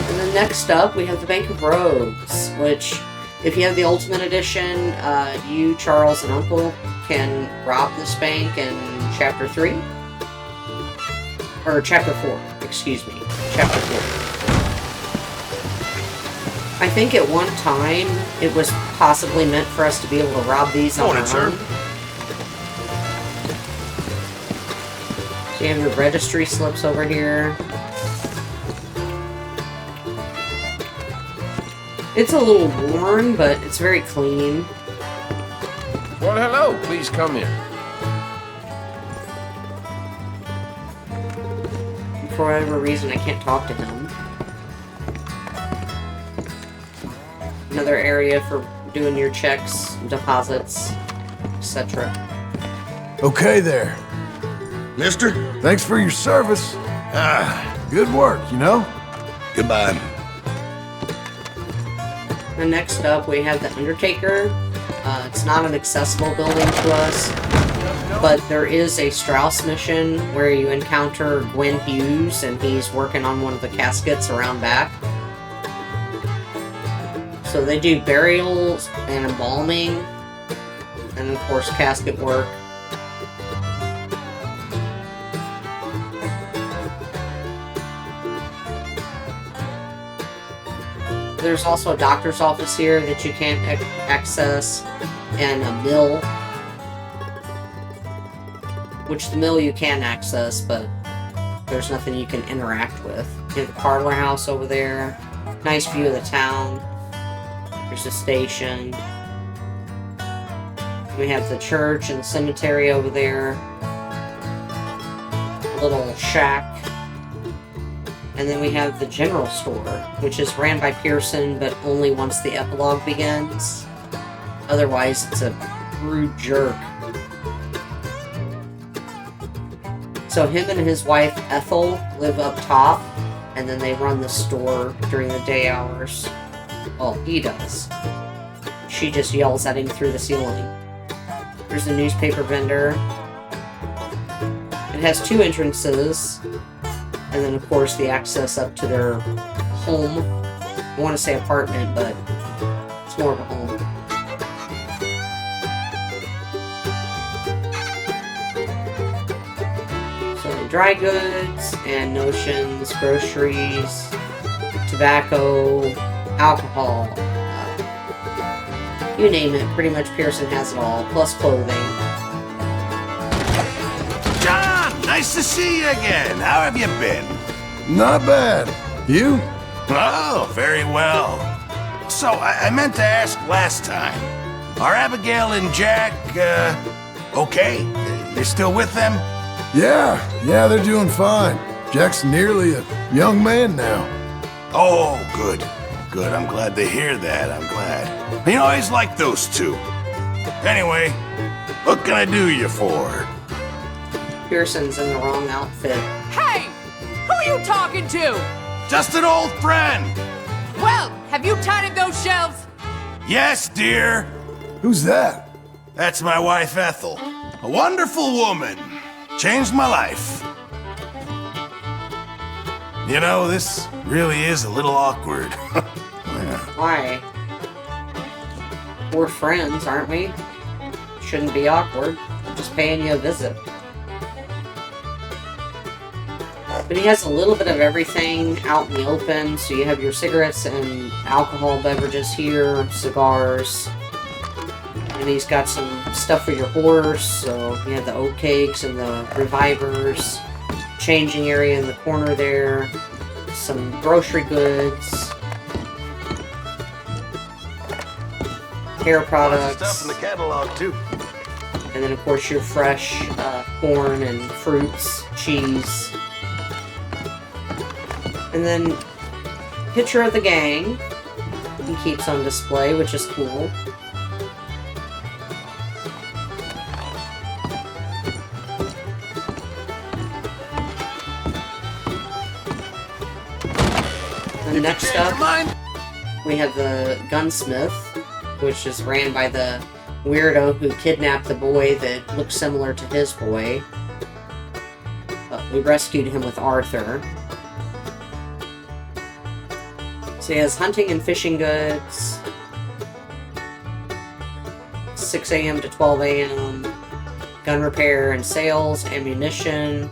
And then next up, we have the Bank of Rhodes, which, if you have the Ultimate Edition, you, Charles, and Uncle can rob this bank in Chapter 3. Or Chapter 4, excuse me. Chapter 4. I think at one time, it was possibly meant for us to be able to rob these on our own. So you have your registry slips over here. It's a little worn, but it's very clean.
Well, hello. Please come in.
For whatever reason, I can't talk to him. Another area for doing your checks, deposits, etc.
Okay there. Mister? Thanks for your service. Good work, you know? Goodbye.
And next up, we have the Undertaker. It's not an accessible building to us, but there is a Strauss mission where you encounter Gwen Hughes, and he's working on one of the caskets around back. So they do burials and embalming, and of course casket work. There's also a doctor's office here that you can't access. and a mill. Which the mill you can access, but there's nothing you can interact with. You have the parlor house over there. Nice view of the town. There's a station. We have the church and the cemetery over there. A little shack. And then we have the general store, which is ran by Pearson, but only once the epilogue begins. Otherwise, it's a rude jerk. So him and his wife, Ethel, live up top, and then they run the store during the day hours. Well, he does. She just yells at him through the ceiling. There's the newspaper vendor. It has 2 entrances, and then of course the access up to their home. I want to say apartment, but it's more of a home. Dry goods and notions, groceries, tobacco, alcohol, you name it, pretty much Pearson has it all, plus clothing.
John, nice to see you again. How have you been?
Not bad. You?
Oh, very well. So, I meant to ask last time. Are Abigail and Jack, okay? You're still with them?
Yeah, they're doing fine. Jack's nearly a young man now.
Oh, good. Good, I'm glad to hear that. I'm glad. You know, I always liked those 2. Anyway, what can I do you for?
Pearson's in the wrong outfit.
Hey! Who are you talking to?
Just an old friend.
Well, have you tidied those shelves?
Yes, dear.
Who's that?
That's my wife, Ethel. A wonderful woman. Changed my life. You know, this really is a little awkward. Yeah.
Why? We're friends, aren't we? Shouldn't be awkward. I'm just paying you a visit. But he has a little bit of everything out in the open, so you have your cigarettes and alcohol beverages here, cigars. And he's got some stuff for your horse, so you have the oat cakes and the revivers, changing area in the corner there, some grocery goods, hair products,
stuff in the catalog too.
And then of course your fresh corn and fruits, cheese, and then picture of the gang he keeps on display, which is cool. Next up, we have the gunsmith, which is ran by the weirdo who kidnapped the boy that looks similar to his boy. But we rescued him with Arthur. So he has hunting and fishing goods, 6 a.m. to 12 a.m., gun repair and sales, ammunition.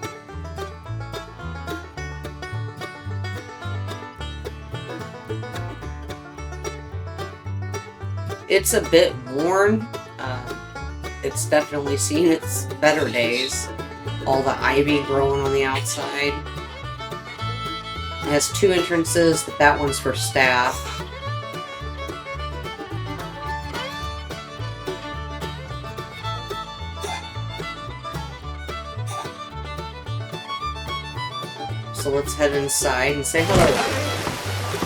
It's a bit worn. It's definitely seen its better days. All the ivy growing on the outside. It has 2 entrances, but that one's for staff. So let's head inside and say hello.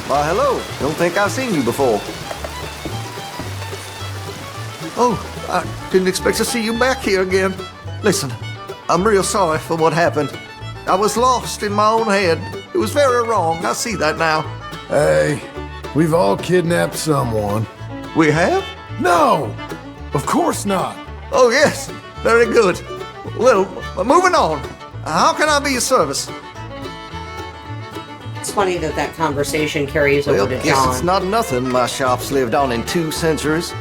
Why, hello. Don't think I've seen you before. Oh, I didn't expect to see you back here again. Listen, I'm real sorry for what happened. I was lost in my own head. It was very wrong. I see that now.
Hey, we've all kidnapped someone.
We have?
No! Of course not.
Oh, yes. Very good. Well, moving on. How can I be of service?
It's funny that that conversation carries over to John.
Guess it's not nothing my shop's lived on in 2 centuries.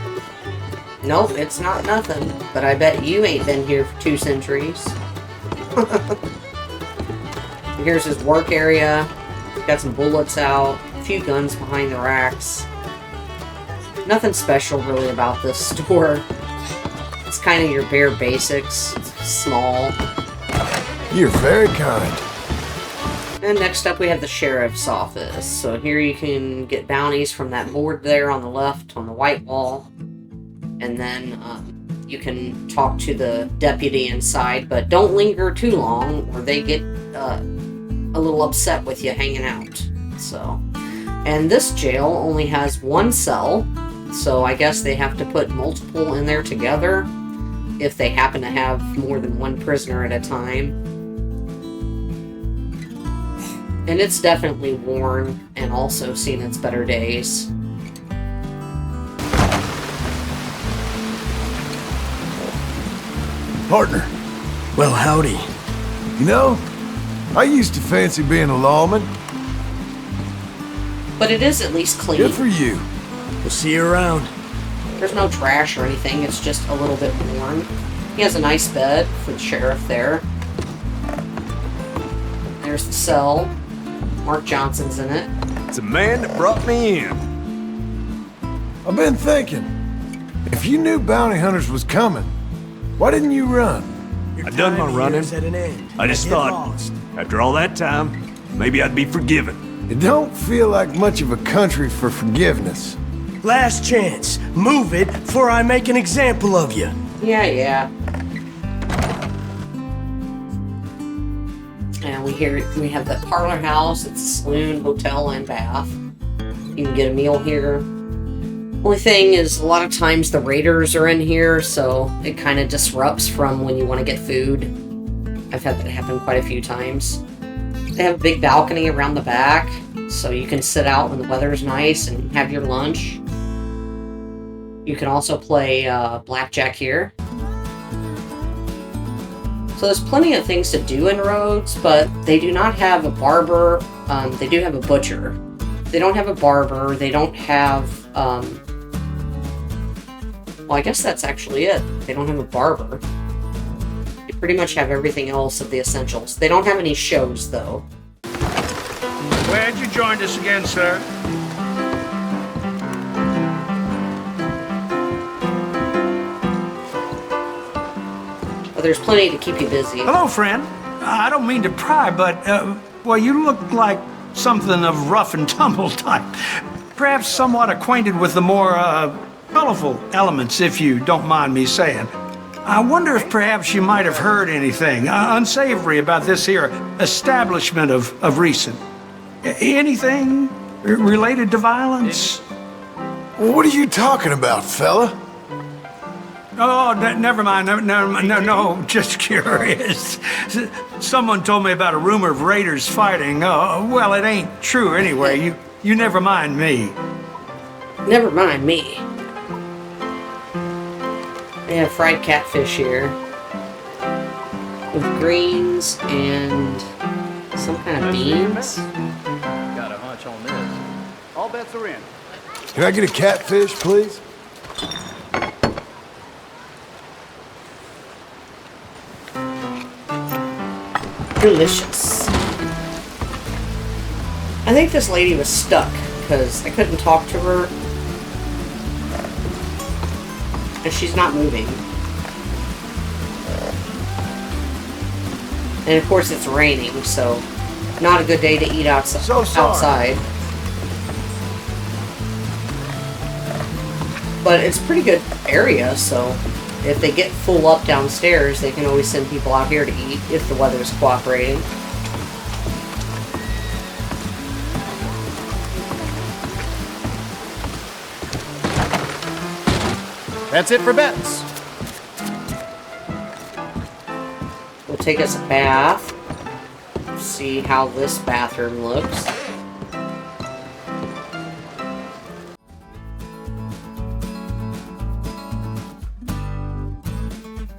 Nope, it's not nothing. But I bet you ain't been here for 2 centuries. Here's his work area. Got some bullets out. A few guns behind the racks. Nothing special really about this store. It's kind of your bare basics. It's small.
You're very kind.
And next up we have the sheriff's office. So here you can get bounties from that board there on the left on the white wall. And then you can talk to the deputy inside, but don't linger too long or they get a little upset with you hanging out. So, and this jail only has one cell, so I guess they have to put multiple in there together if they happen to have more than one prisoner at a time. And it's definitely worn and also seen its better days.
Partner.
Well, howdy.
You know, I used to fancy being a lawman.
But it is at least clean.
Good for you.
We'll see you around.
There's no trash or anything, it's just a little bit worn. He has a nice bed for the sheriff there. There's the cell. Mark Johnson's in it.
It's a man that brought me in.
I've been thinking, if you knew bounty hunters was coming, why didn't you run?
I done my running. I just thought, after all that time, maybe I'd be forgiven.
It don't feel like much of a country for forgiveness.
Last chance. Move it, before I make an example of you.
Yeah. And we have the parlor house. It's a saloon, hotel, and bath. You can get a meal here. Only thing is, a lot of times the raiders are in here, so it kind of disrupts from when you want to get food. I've had that happen quite a few times. They have a big balcony around the back, so you can sit out when the weather's nice and have your lunch. You can also play blackjack here. So there's plenty of things to do in Rhodes, but they do not have a barber. They do have a butcher. They don't have a barber. They don't have... well, I guess that's actually it. They don't have a barber. They pretty much have everything else of the essentials. They don't have any shows, though.
Glad you joined us again, sir.
But there's plenty to keep you busy.
Hello, friend. I don't mean to pry, but, well, you look like something of rough and tumble type. Perhaps somewhat acquainted with the more, colorful elements, if you don't mind me saying. I wonder if perhaps you might have heard anything unsavory about this here establishment of recent. Anything related to violence?
What are you talking about, fella?
Oh, never mind. No, just curious. Someone told me about a rumor of raiders fighting. Well, it ain't true anyway. You never mind me.
Never mind me. They have fried catfish here with greens and some kind of beans.
Got a hunch on this. All bets are in.
Can I get a catfish, please?
Delicious. I think this lady was stuck because I couldn't talk to her. And she's not moving. And of course it's raining, so not a good day to eat outside. But it's a pretty good area, so if they get full up downstairs, they can always send people out here to eat if the weather's cooperating.
That's it for bets.
We'll take us a bath. See how this bathroom looks.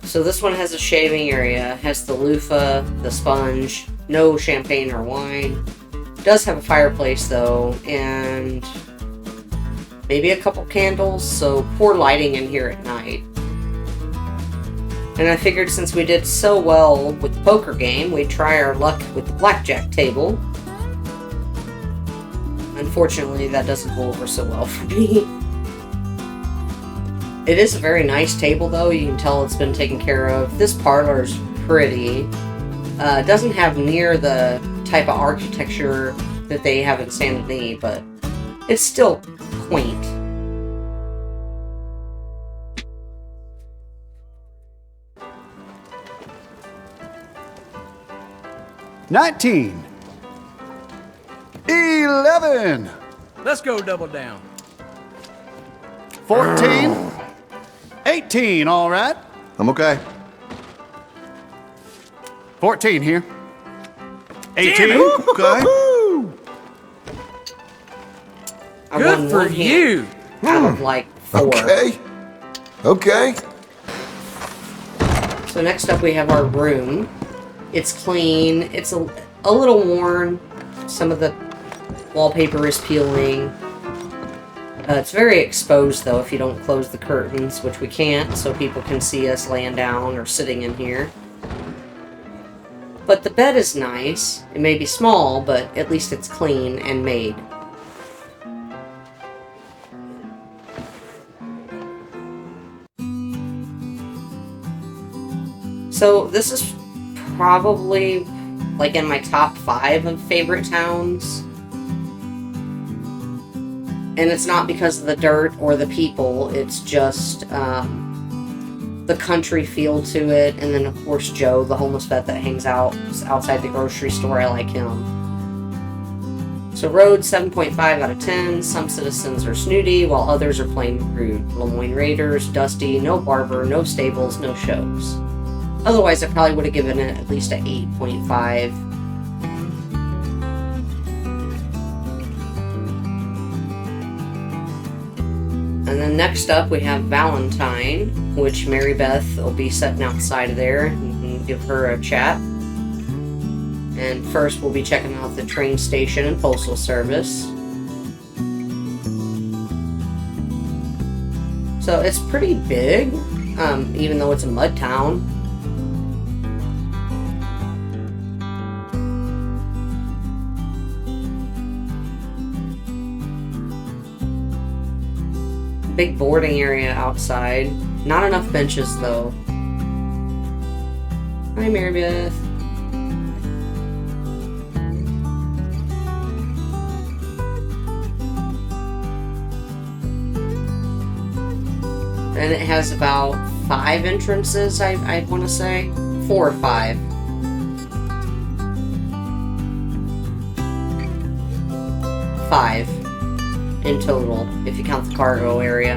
So this one has a shaving area, has the loofah, the sponge, no champagne or wine. Does have a fireplace though, and maybe a couple candles, so poor lighting in here at night. And I figured since we did so well with the poker game, we'd try our luck with the blackjack table. Unfortunately, that doesn't go over so well for me. It is a very nice table, though. You can tell it's been taken care of. This parlor's pretty. It doesn't have near the type of architecture that they have in Saint Denis, but it's still quaint.
$19. $11.
Let's go double down.
$14. $18, all right.
I'm okay.
14 here.
18.
Okay.
I
Good
won
for
one hand
you.
out of like 4.
Okay. Okay.
So next up we have our room. It's clean. It's a little worn. Some of the wallpaper is peeling. It's very exposed though if you don't close the curtains, which we can't, so people can see us laying down or sitting in here. But the bed is nice. It may be small, but at least it's clean and made. So this is probably like in my top 5 of favorite towns. And it's not because of the dirt or the people, it's just the country feel to it. And then of course Joe, the homeless vet that hangs out outside the grocery store, I like him. So Rhodes, 7.5 out of 10. Some citizens are snooty, while others are plain rude. Lemoyne Raiders, dusty, no barber, no stables, no shows. Otherwise, I probably would have given it at least an 8.5. And then next up, we have Valentine, which Mary Beth will be sitting outside of there. You can give her a chat. And first, we'll be checking out the train station and postal service. So it's pretty big, even though it's a mud town. Big boarding area outside. Not enough benches though. Hi, Mary Beth. And it has about 5 entrances, I want to say. 4 or 5. Five in total, if you count the cargo area.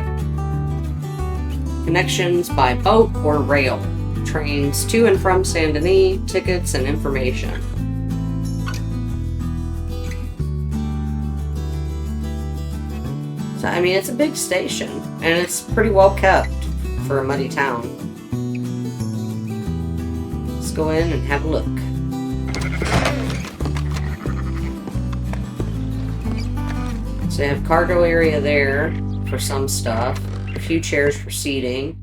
Connections by boat or rail. Trains to and from Saint Denis, tickets and information. So, I mean, it's a big station, and it's pretty well kept for a muddy town. Let's go in and have a look. So they have cargo area there for some stuff. A few chairs for seating.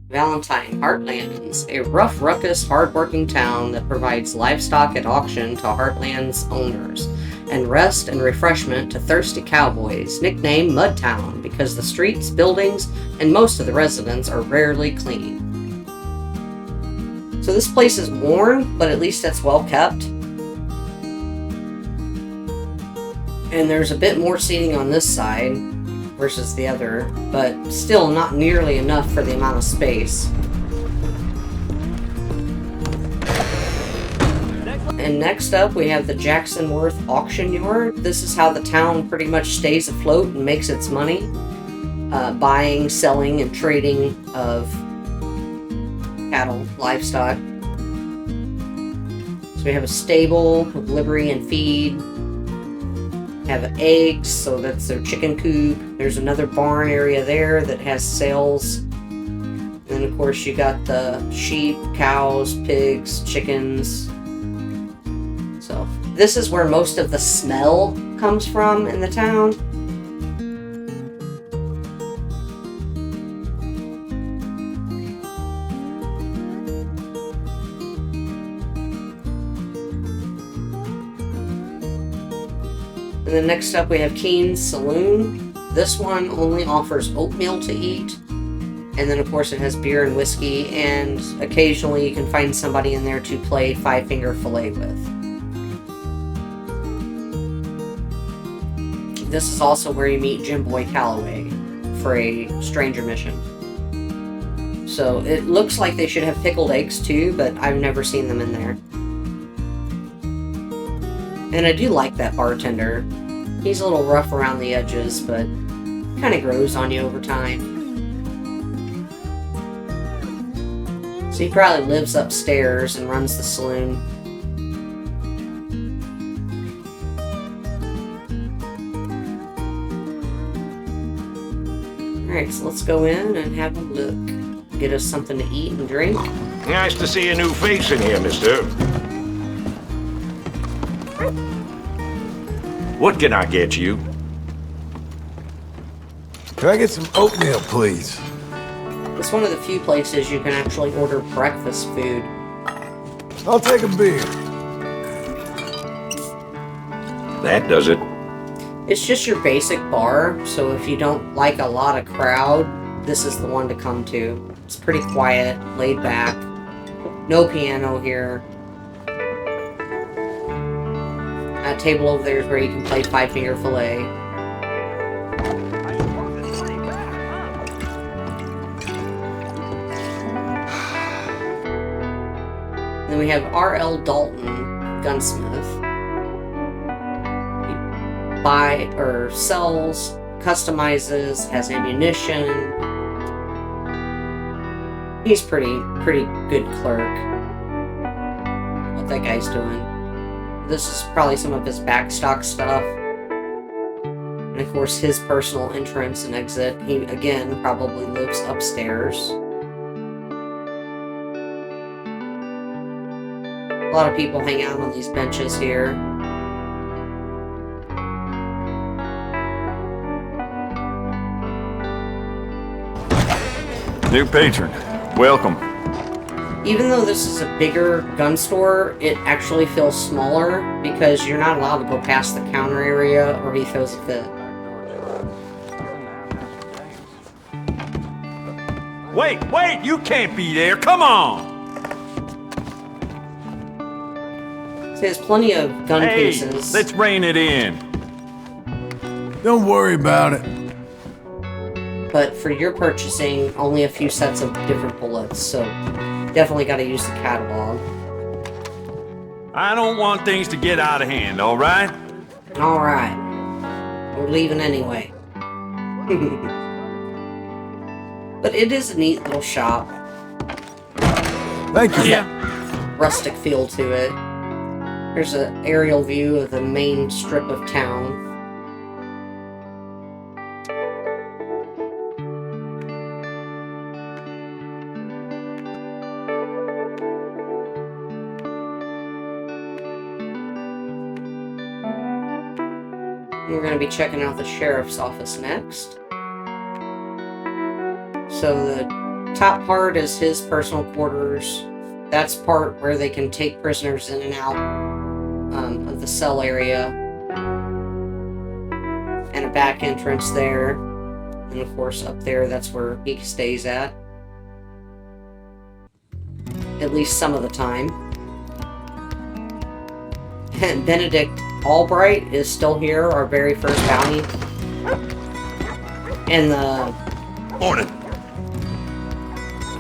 Valentine, Heartlands, a rough, ruckus, hard-working town that provides livestock at auction to Heartland's owners, and rest and refreshment to thirsty cowboys, nicknamed Mudtown because the streets, buildings, and most of the residents are rarely clean. So this place is worn, but at least it's well kept. And there's a bit more seating on this side versus the other, but still not nearly enough for the amount of space. And next up we have the Jackson Worth Auction Yard. This is how the town pretty much stays afloat and makes its money. Buying, selling, and trading of cattle, livestock. So we have a stable with livery and feed. Have eggs, so that's their chicken coop. There's another barn area there that has sales. And then of course you got the sheep, cows, pigs, chickens. So this is where most of the smell comes from in the town. And then next up we have Keen's Saloon. This one only offers oatmeal to eat. And then, of course, it has beer and whiskey, and occasionally you can find somebody in there to play five-finger fillet with. This is also where you meet Jim Boy Calloway for a stranger mission. So it looks like they should have pickled eggs too, but I've never seen them in there. And I do like that bartender. He's a little rough around the edges, but kind of grows on you over time. So he probably lives upstairs and runs the saloon. Alright, so let's go in and have a look. Get us something to eat and drink.
Nice to see a new face in here, mister. What can I get you?
Can I get some oatmeal, please?
It's one of the few places you can actually order breakfast food.
I'll take a beer.
That does it.
It's just your basic bar, so if you don't like a lot of crowd, this is the one to come to. It's pretty quiet, laid back. No piano here. That table over there is where you can play five-finger fillet. Then we have R.L. Dalton, gunsmith. He sells, customizes, has ammunition. He's pretty good clerk. What that guy's doing. This is probably some of his backstock stuff. And of course his personal entrance and exit. He, again, probably lives upstairs. A lot of people hang out on these benches here.
New patron, welcome.
Even though this is a bigger gun store, it actually feels smaller because you're not allowed to go past the counter area or he throws a fit.
Wait, you can't be there, come on!
So he has plenty of gun cases.
Let's rein it in.
Don't worry about it.
But for your purchasing, only a few sets of different bullets, so definitely got to use the catalog.
I don't want things to get out of hand, all right?
All right. We're leaving anyway. But it is a neat little shop.
Thank you.
Yeah. Rustic feel to it. There's an aerial view of the main strip of town. We're going to be checking out the sheriff's office next. So the top part is his personal quarters. That's part where they can take prisoners in and out of the cell area. And a back entrance there. And of course up there, that's where he stays at. At least some of the time. And Benedict Albright is still here, our very first bounty. And the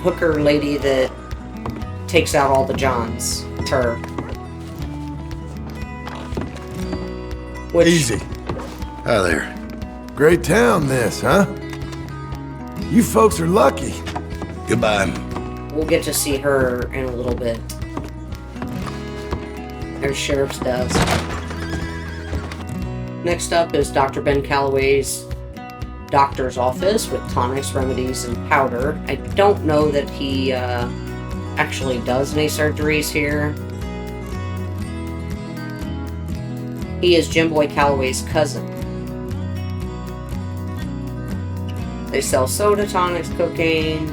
hooker lady that takes out all the Johns. Her. Which,
easy. Hi there. Great town this, huh? You folks are lucky.
Goodbye.
We'll get to see her in a little bit. There's Sheriff's desk. Next up is Dr. Ben Calloway's doctor's office with tonics, remedies, and powder. I don't know that he actually does any surgeries here. He is Jim Boy Calloway's cousin. They sell soda, tonics, cocaine,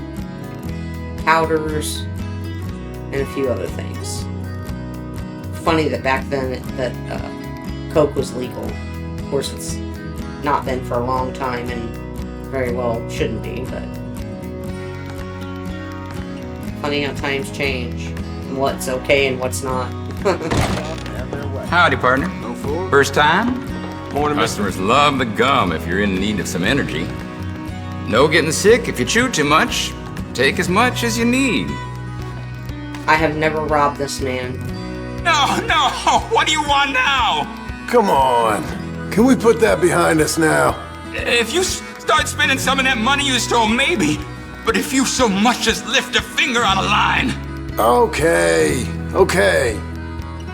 powders, and a few other things. Funny that back then that coke was legal. Of course, it's not been for a long time, and very well shouldn't be, but Funny how times change. And what's okay and what's not.
Howdy, partner. First time?
Morning,
Customers love the gum if you're in need of some energy. No getting sick if you chew too much. Take as much as you need.
I have never robbed this man.
No, no! What do you want now?
Come on. Can we put that behind us now?
If you start spending some of that money you stole, maybe. But if you so much as lift a finger on a line...
Okay, okay.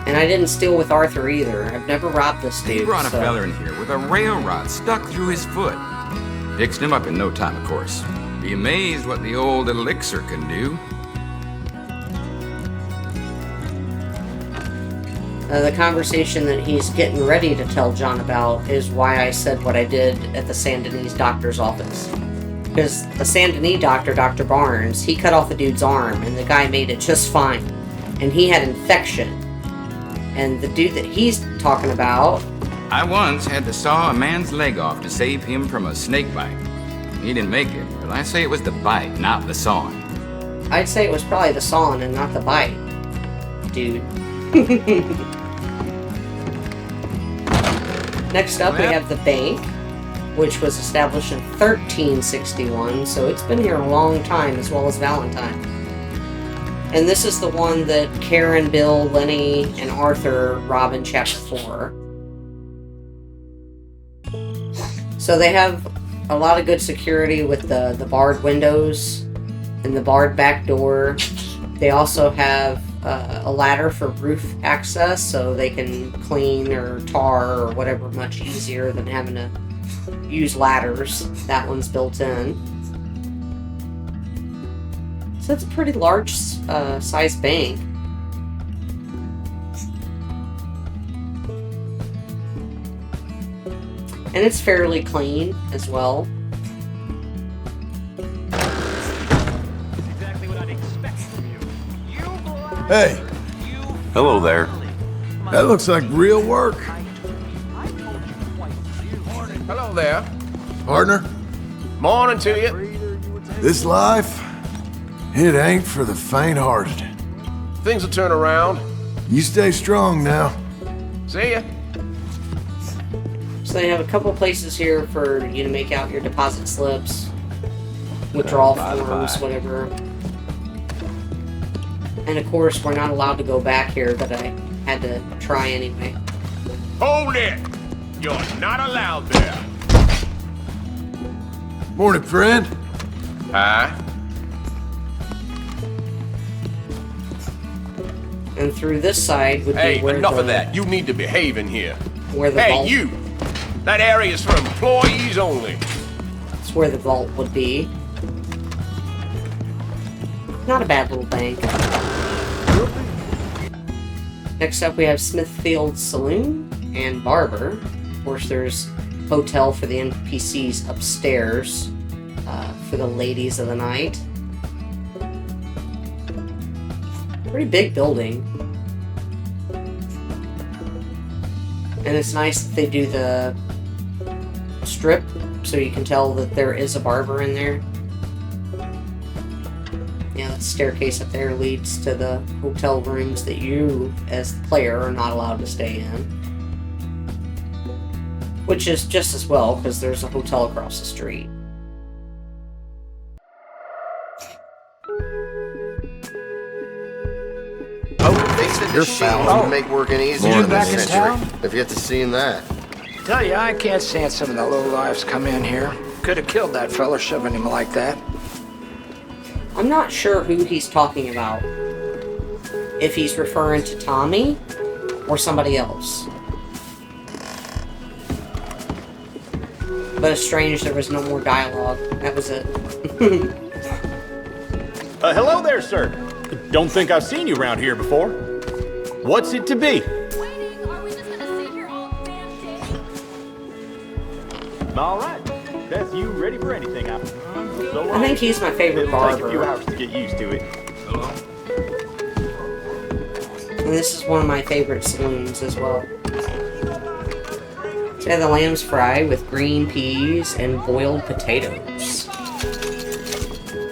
And I didn't steal with Arthur either. I've never robbed this dude.
They brought a
so.
feller in here with a rail rod stuck through his foot. Fixed him up in no time, of course. Be amazed what the old elixir can do.
The conversation that he's getting ready to tell John about is why I said what I did at the Saint Denis doctor's office. Because the Saint Denis doctor, Dr. Barnes, he cut off the dude's arm and the guy made it just fine. And he had infection. And the dude that he's talking about...
I once had to saw a man's leg off to save him from a snake bite. He didn't make it, but I say it was the bite, not the sawing.
I'd say it was probably the sawing and not the bite, dude. Next up, we have the bank, which was established in 1361, so it's been here a long time, as well as Valentine. And this is the one that Karen, Bill, Lenny, and Arthur rob in Chapter 4. So they have a lot of good security with the barred windows and the barred back door. They also have a ladder for roof access, so they can clean or tar or whatever much easier than having to use ladders. That one's built in. So it's a pretty large size bank. And it's fairly clean as well.
Hey.
Hello there.
That looks like real work.
Hello there.
Partner,
Morning to you.
this life, it ain't for the faint-hearted.
Things will turn around.
You stay strong now.
See ya.
So they have a couple places here for you to make out your deposit slips, withdrawal forms, whatever. And of course, we're not allowed to go back here, but I had to try anyway.
Hold it! You're not allowed there.
Morning, friend.
Hi.
And through this side would
Hey,
be where
enough of that. You need to behave in here.
Where the
hey,
vault,
you! That area is for employees only.
That's where the vault would be. Not a bad little bank. Next up we have Smithfield Saloon and Barber. Of course there's hotel for the NPCs upstairs for the ladies of the night. Pretty big building. And it's nice that they do the strip so you can tell that there is a barber in there. Yeah, that staircase up there leads to the hotel rooms that you, as the player, are not allowed to stay in. Which is just as well, because there's a hotel across the street.
They said the shades would make working easier in this century. Have yet to seen that.
Tell you, I can't stand some of the lowlifes come in here. Could have killed that fella shoving him like that.
I'm not sure who he's talking about. If he's referring to Tommy or somebody else. But it's strange there was no more dialogue. That was it.
Hello there, sir. Don't think I've seen you around here before. What's it to be? All right. That's you ready for anything. I
think he's my favorite barber.
It'll take a few hours to get used to it.
And this is one of my favorite saloons as well. So I have the lamb's fry with green peas and boiled potatoes.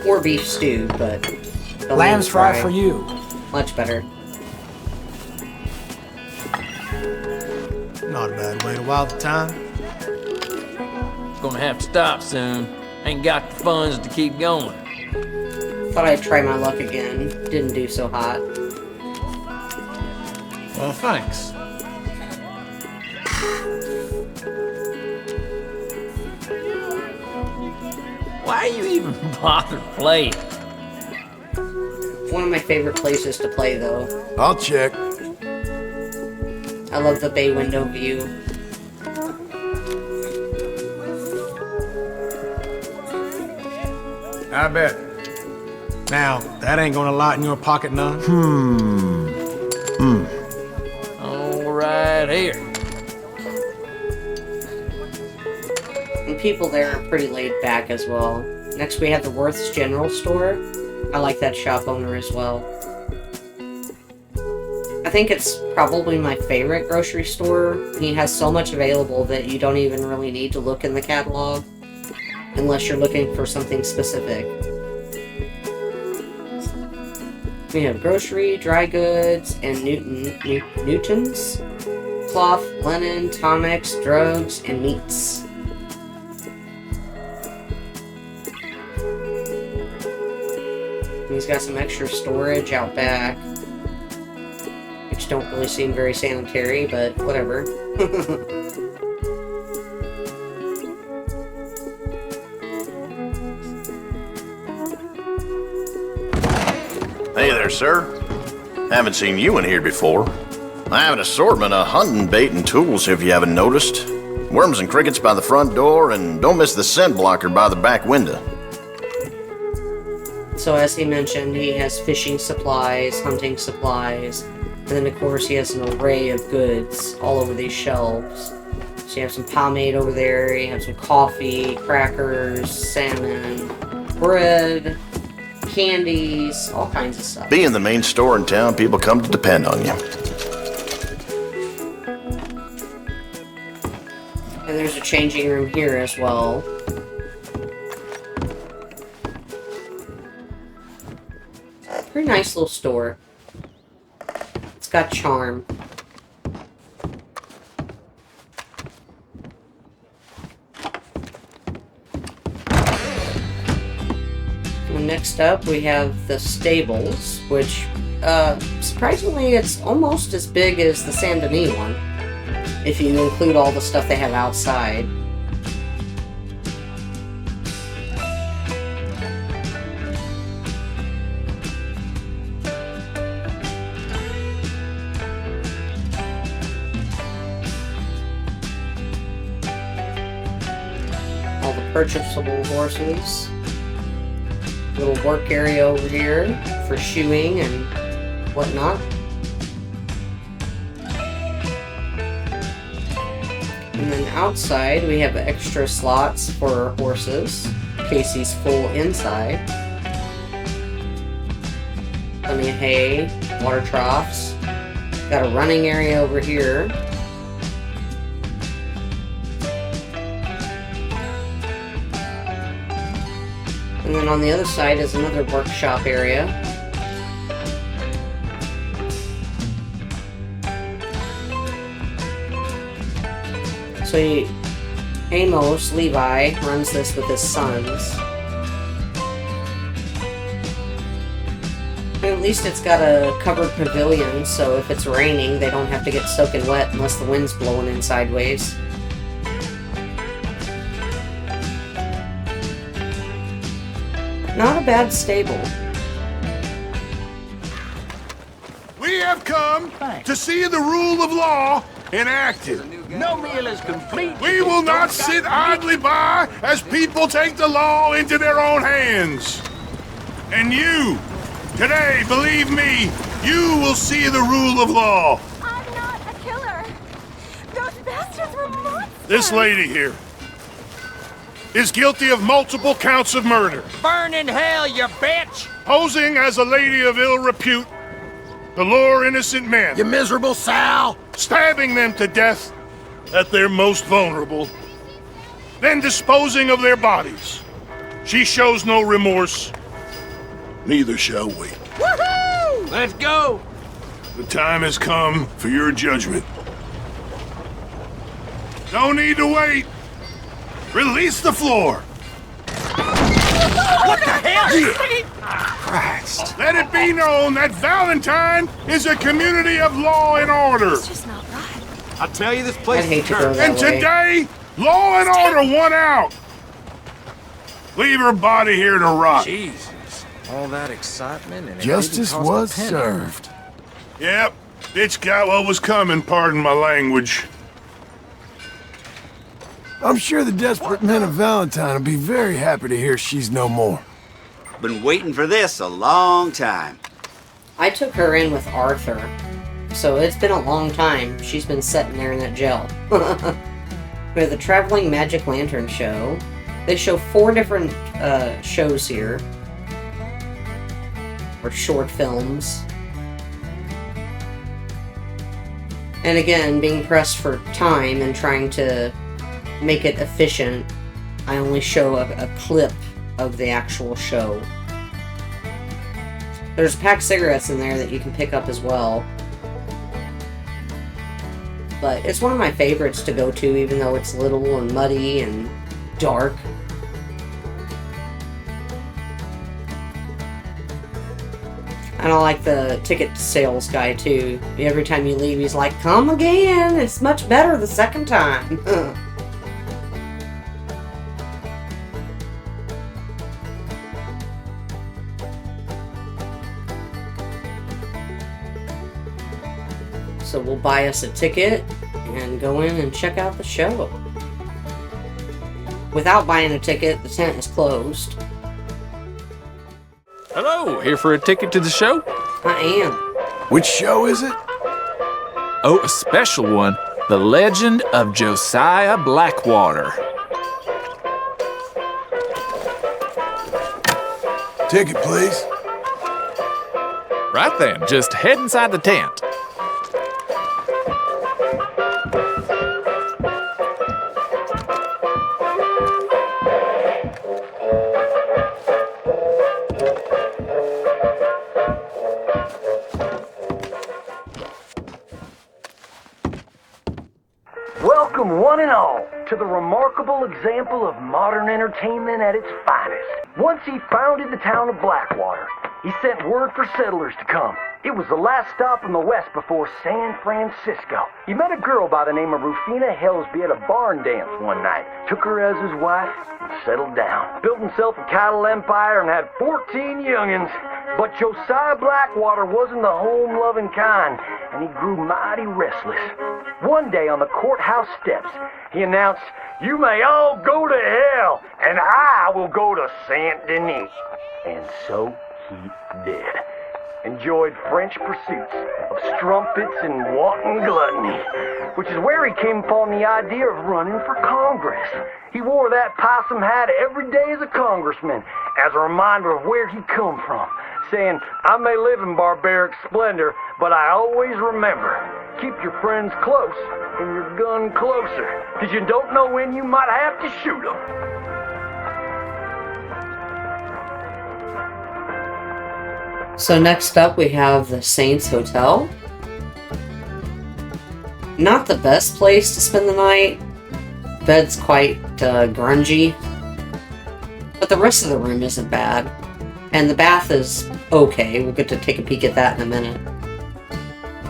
Or beef stew, but
Lamb's fry for you.
Much better.
Not a bad way to while the time.
Gonna have to stop soon. Ain't got the funds to keep going.
Thought I'd try my luck again. Didn't do so hot.
Well, thanks.
Why you even bother playing?
One of my favorite places to play, though.
I'll check.
I love the bay window view.
I bet. Now, that ain't gonna lighten your pocket none?
All right, here.
And people there are pretty laid back as well. Next we have the Worth's General Store. I like that shop owner as well. I think it's probably my favorite grocery store. He has so much available that you don't even really need to look in the catalog. Unless you're looking for something specific. We have grocery, dry goods, and Newtons, cloth, linen, tonics, drugs, and meats. And he's got some extra storage out back, which don't really seem very sanitary, but whatever.
Hey there, sir. Haven't seen you in here before. I have an assortment of hunting bait and tools if you haven't noticed. Worms and crickets by the front door, and don't miss the scent blocker by the back window.
So as he mentioned, he has fishing supplies, hunting supplies, and then of course he has an array of goods all over these shelves. So you have some pomade over there, you have some coffee, crackers, salmon, bread, candies, all kinds of stuff.
Being the main store in town, people come to depend on you.
And there's a changing room here as well. Pretty nice little store. It's got charm. Next up, we have the stables, which, surprisingly, it's almost as big as the Saint Denis one, if you include all the stuff they have outside. All the purchasable horses. Little work area over here for shoeing and whatnot. And then outside we have extra slots for horses in case he's full inside. Plenty of hay, water troughs. Got a running area over here. And then on the other side is another workshop area. So Amos, Levi, runs this with his sons. And at least it's got a covered pavilion, so if it's raining, they don't have to get soaking wet unless the wind's blowing in sideways. Not a bad stable.
We have come to see the rule of law enacted.
No meal is complete.
We will not sit idly by as people take the law into their own hands. And you, today, believe me, you will see the rule of law.
I'm not a killer. Those bastards were monsters.
This lady here is guilty of multiple counts of murder.
Burn in hell, you bitch!
Posing as a lady of ill repute to lure innocent men.
You miserable sow!
Stabbing them to death at their most vulnerable. Then disposing of their bodies. She shows no remorse. neither shall we.
Woohoo! Let's go!
The time has come for your judgment. No need to wait. Release the floor.
What the hell?
Christ. Let it be known that Valentine is a community of law and order.
It's just not right.
I tell you, this place
I'd hate
is
to go
cursed.
that
And
way.
today, law and order won out. Leave her body here to rot.
Jesus. All that excitement and
Justice was served.
Yep, bitch got what was coming, pardon my language.
I'm sure the desperate men of Valentine will be very happy to hear she's no more.
Been waiting for this a long time.
I took her in with Arthur, so it's been a long time. She's been sitting there in that jail. We have the Traveling Magic Lantern Show. They show 4 different shows here. Or short films. And again, being pressed for time and trying to make it efficient, I only show a clip of the actual show. There's packed cigarettes in there that you can pick up as well. But it's one of my favorites to go to, even though it's little and muddy and dark. And I like the ticket sales guy too. Every time you leave, he's like, "Come again, it's much better the second time." So we'll buy us a ticket and go in and check out the show. Without buying a ticket, the tent is closed.
Hello, here for a ticket to the show?
I am.
Which show is it?
Oh, a special one. The Legend of Josiah Blackwater.
Ticket, please.
Right then, just head inside the tent.
Welcome, one and all, to the remarkable example of modern entertainment at its finest. Once he founded the town of Blackwater, he sent word for settlers to come. It was the last stop in the west before San Francisco. He met a girl by the name of Rufina Helsby at a barn dance one night, took her as his wife, and settled down. Built himself a cattle empire and had 14 youngins. But Josiah Blackwater wasn't the home-loving kind, and he grew mighty restless. One day on the courthouse steps, he announced, "You may all go to hell, and I will go to Saint Denis." And so he did. Enjoyed French pursuits of strumpets and wanton gluttony, which is where he came upon the idea of running for Congress. He wore that possum hat every day as a congressman, as a reminder of where he come from, saying, "I may live in barbaric splendor, but I always remember, keep your friends close and your gun closer, because you don't know when you might have to shoot them."
So next up we have the Saints Hotel. Not the best place to spend the night. Bed's quite grungy. But the rest of the room isn't bad. And the bath is okay. We'll get to take a peek at that in a minute.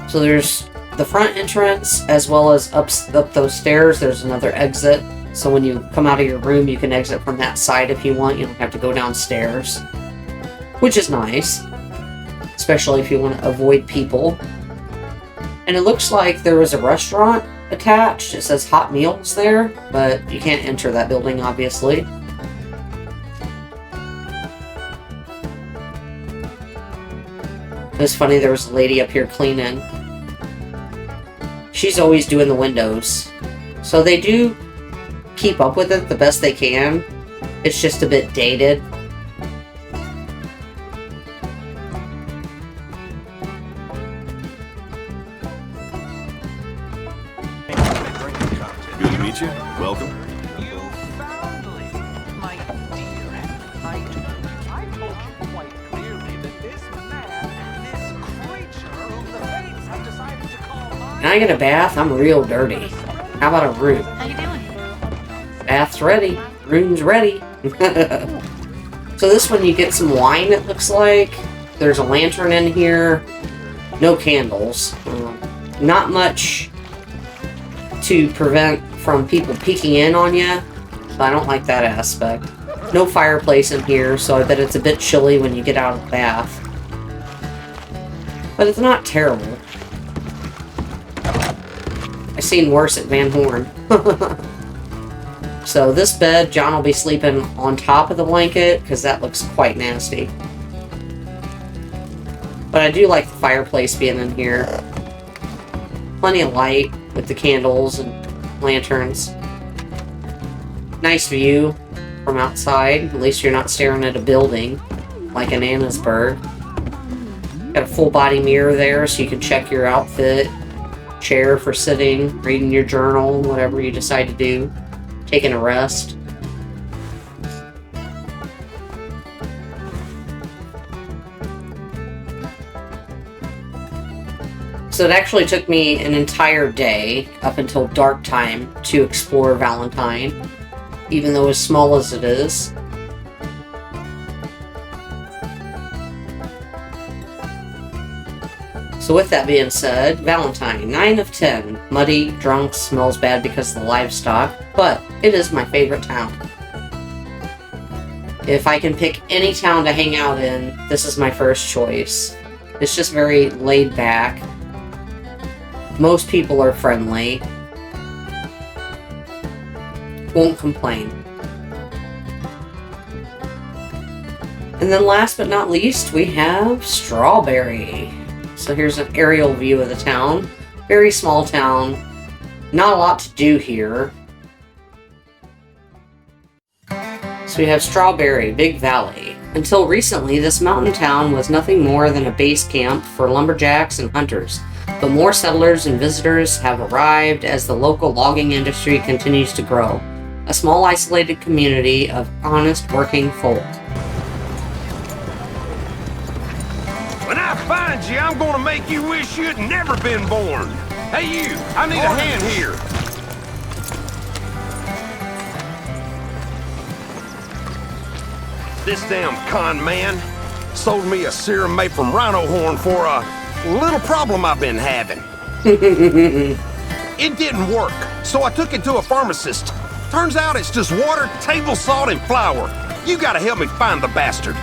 So there's the front entrance, as well as up those stairs, there's another exit. So when you come out of your room, you can exit from that side if you want. You don't have to go downstairs. Which is nice. Especially if you want to avoid people. And it looks like there was a restaurant attached. It says hot meals there, but you can't enter that building, obviously. It's funny, there was a lady up here cleaning. She's always doing the windows. So they do keep up with it the best they can. It's just a bit dated.
Good to meet you. Welcome.
My dear, I told you quite clearly
Can I get a bath? I'm real dirty. How about a room?
How you doing?
Bath's ready. Room's ready. So this one you get some wine, it looks like. There's a lantern in here. No candles. Not much to prevent from people peeking in on you. So I don't like that aspect. No fireplace in here, so I bet it's a bit chilly when you get out of the bath. But it's not terrible. I've seen worse at Van Horn. So this bed, John will be sleeping on top of the blanket, because that looks quite nasty. But I do like the fireplace being in here. Plenty of light with the candles and lanterns. Nice view from outside. At least you're not staring at a building like in Annesburg. Got a full body mirror there so you can check your outfit. Chair for sitting, reading your journal, whatever you decide to do. Taking a rest. So it actually took me an entire day up until dark time to explore Valentine, even though as small as it is. So with that being said, Valentine, 9 of 10. Muddy, drunk, smells bad because of the livestock, but it is my favorite town. If I can pick any town to hang out in, this is my first choice. It's just very laid back. Most people are friendly. Won't complain. And then last but not least, we have Strawberry. So here's an aerial view of the town. Very small town. Not a lot to do here. So we have Strawberry, Big Valley. Until recently, this mountain town was nothing more than a base camp for lumberjacks and hunters. But more settlers and visitors have arrived as the local logging industry continues to grow. A small isolated community of honest working folk.
When I find you, I'm gonna make you wish you'd never been born. Hey you, I need a hand here. This damn con man sold me a serum made from rhino horn for a little problem I've been having. It didn't work, so I took it to a pharmacist. Turns out it's just water, table salt, and flour. You gotta help me find the bastard.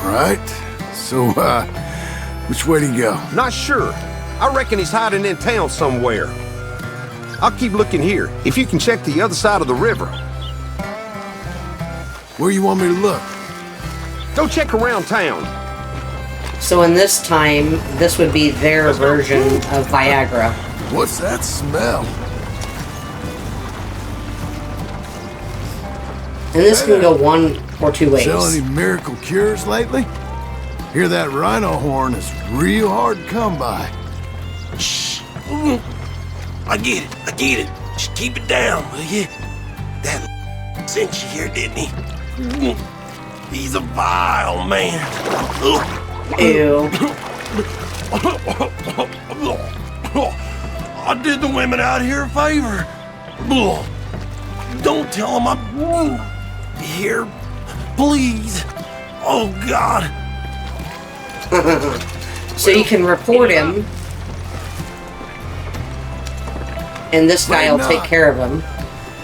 Right. So, which way do you go?
Not sure. I reckon he's hiding in town somewhere. I'll keep looking here, if you can check the other side of the river.
Where you want me to look?
Go check around town.
So in this time, this would be their version of Viagra.
What's that smell?
And this can go one or two ways.
Sell any miracle cures lately? Hear that rhino horn is real hard to come by.
Shh. I get it. Just keep it down, will you? That sent you here, didn't he? He's a vile man.
Ew.
I did the women out here a favor. Don't tell them I'm here, please. Oh, God.
So you can report him, and this guy will take care of him.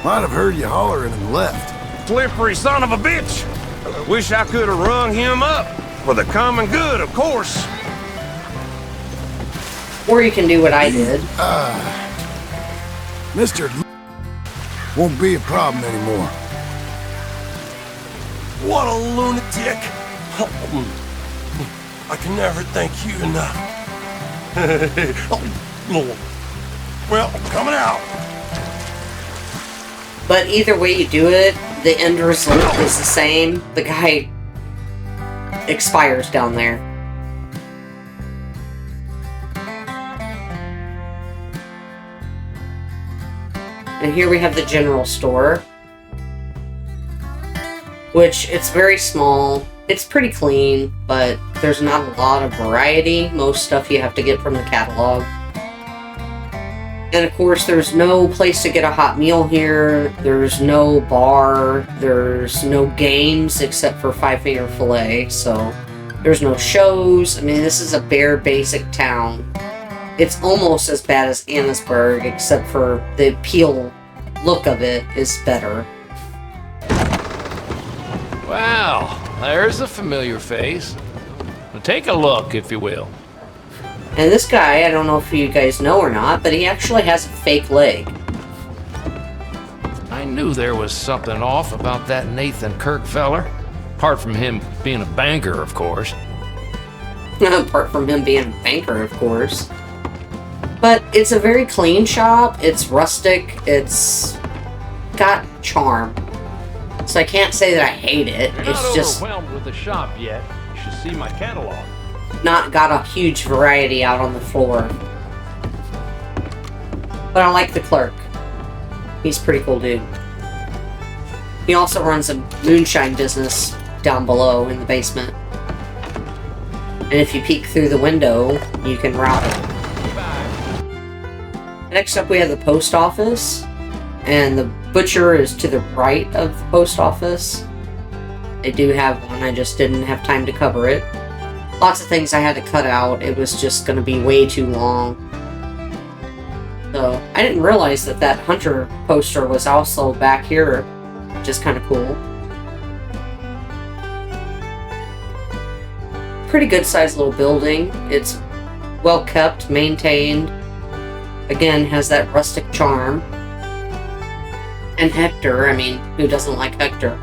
Might have heard you hollering and left.
Slippery son of a bitch. Wish I could have rung him up. For the common good, of course.
Or you can do what I did.
Mr. won't be a problem anymore.
What a lunatic. I can never thank you enough. Well, I'm coming out.
But either way you do it, the end result is the same. The guy expires down there. And here we have the general store, which it's very small. It's pretty clean, but there's not a lot of variety. Most stuff you have to get from the catalog. And of course, there's no place to get a hot meal here. There's no bar. There's no games except for Five Finger Filet. So there's no shows. I mean, this is a bare basic town. It's almost as bad as Annesburg, except for the appeal look of it is better.
Wow, there's a familiar face. Well, take a look, if you will.
And this guy, I don't know if you guys know or not, but he actually has a fake leg.
I knew there was something off about that Nathan Kirk feller. Apart from him being a banker, of course.
Apart from him being a banker, of course. But it's a very clean shop. It's rustic. It's got charm. So I can't say that I hate it.
You're
It's
not
just
overwhelmed with the shop yet. You should see my catalog.
not got a huge variety out on the floor. But I like the clerk. He's a pretty cool dude. He also runs a moonshine business down below in the basement. And if you peek through the window, you can rob it. Next up we have the post office. And the butcher is to the right of the post office. They do have one, I just didn't have time to cover it. Lots of things I had to cut out. It was just going to be way too long. So, I didn't realize that that Hunter poster was also back here, which is kind of cool. Pretty good sized little building. It's well kept, maintained. Again, has that rustic charm. And Hector, I mean, who doesn't like Hector?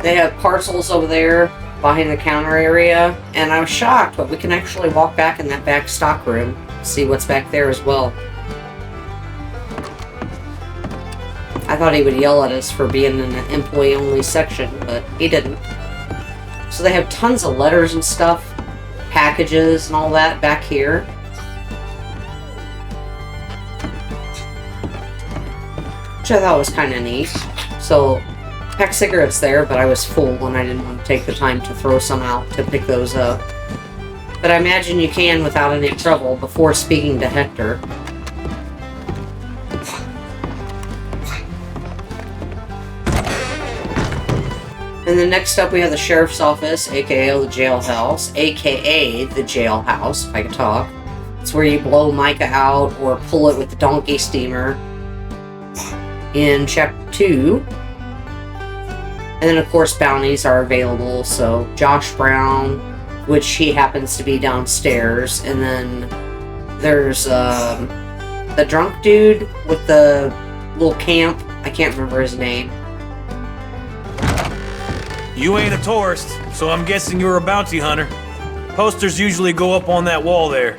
They have parcels over there behind the counter area, and I was shocked, but we can actually walk back in that back stock room, see what's back there as well. I thought he would yell at us for being in an employee-only section, but he didn't. So they have tons of letters and stuff, packages and all that back here. Which I thought was kind of neat. So, pack cigarettes there, but I was full and I didn't want to take the time to throw some out to pick those up. But I imagine you can without any trouble before speaking to Hector. And then next up we have the sheriff's office, aka the jailhouse, aka the jailhouse, if I could talk. It's where you blow Micah out or pull it with the donkey steamer in Chapter 2. And then of course bounties are available, so Josh Brown, which he happens to be downstairs, and then there's the drunk dude with the little camp, I can't remember his name.
You ain't a tourist, so I'm guessing you're a bounty hunter. Posters usually go up on that wall there.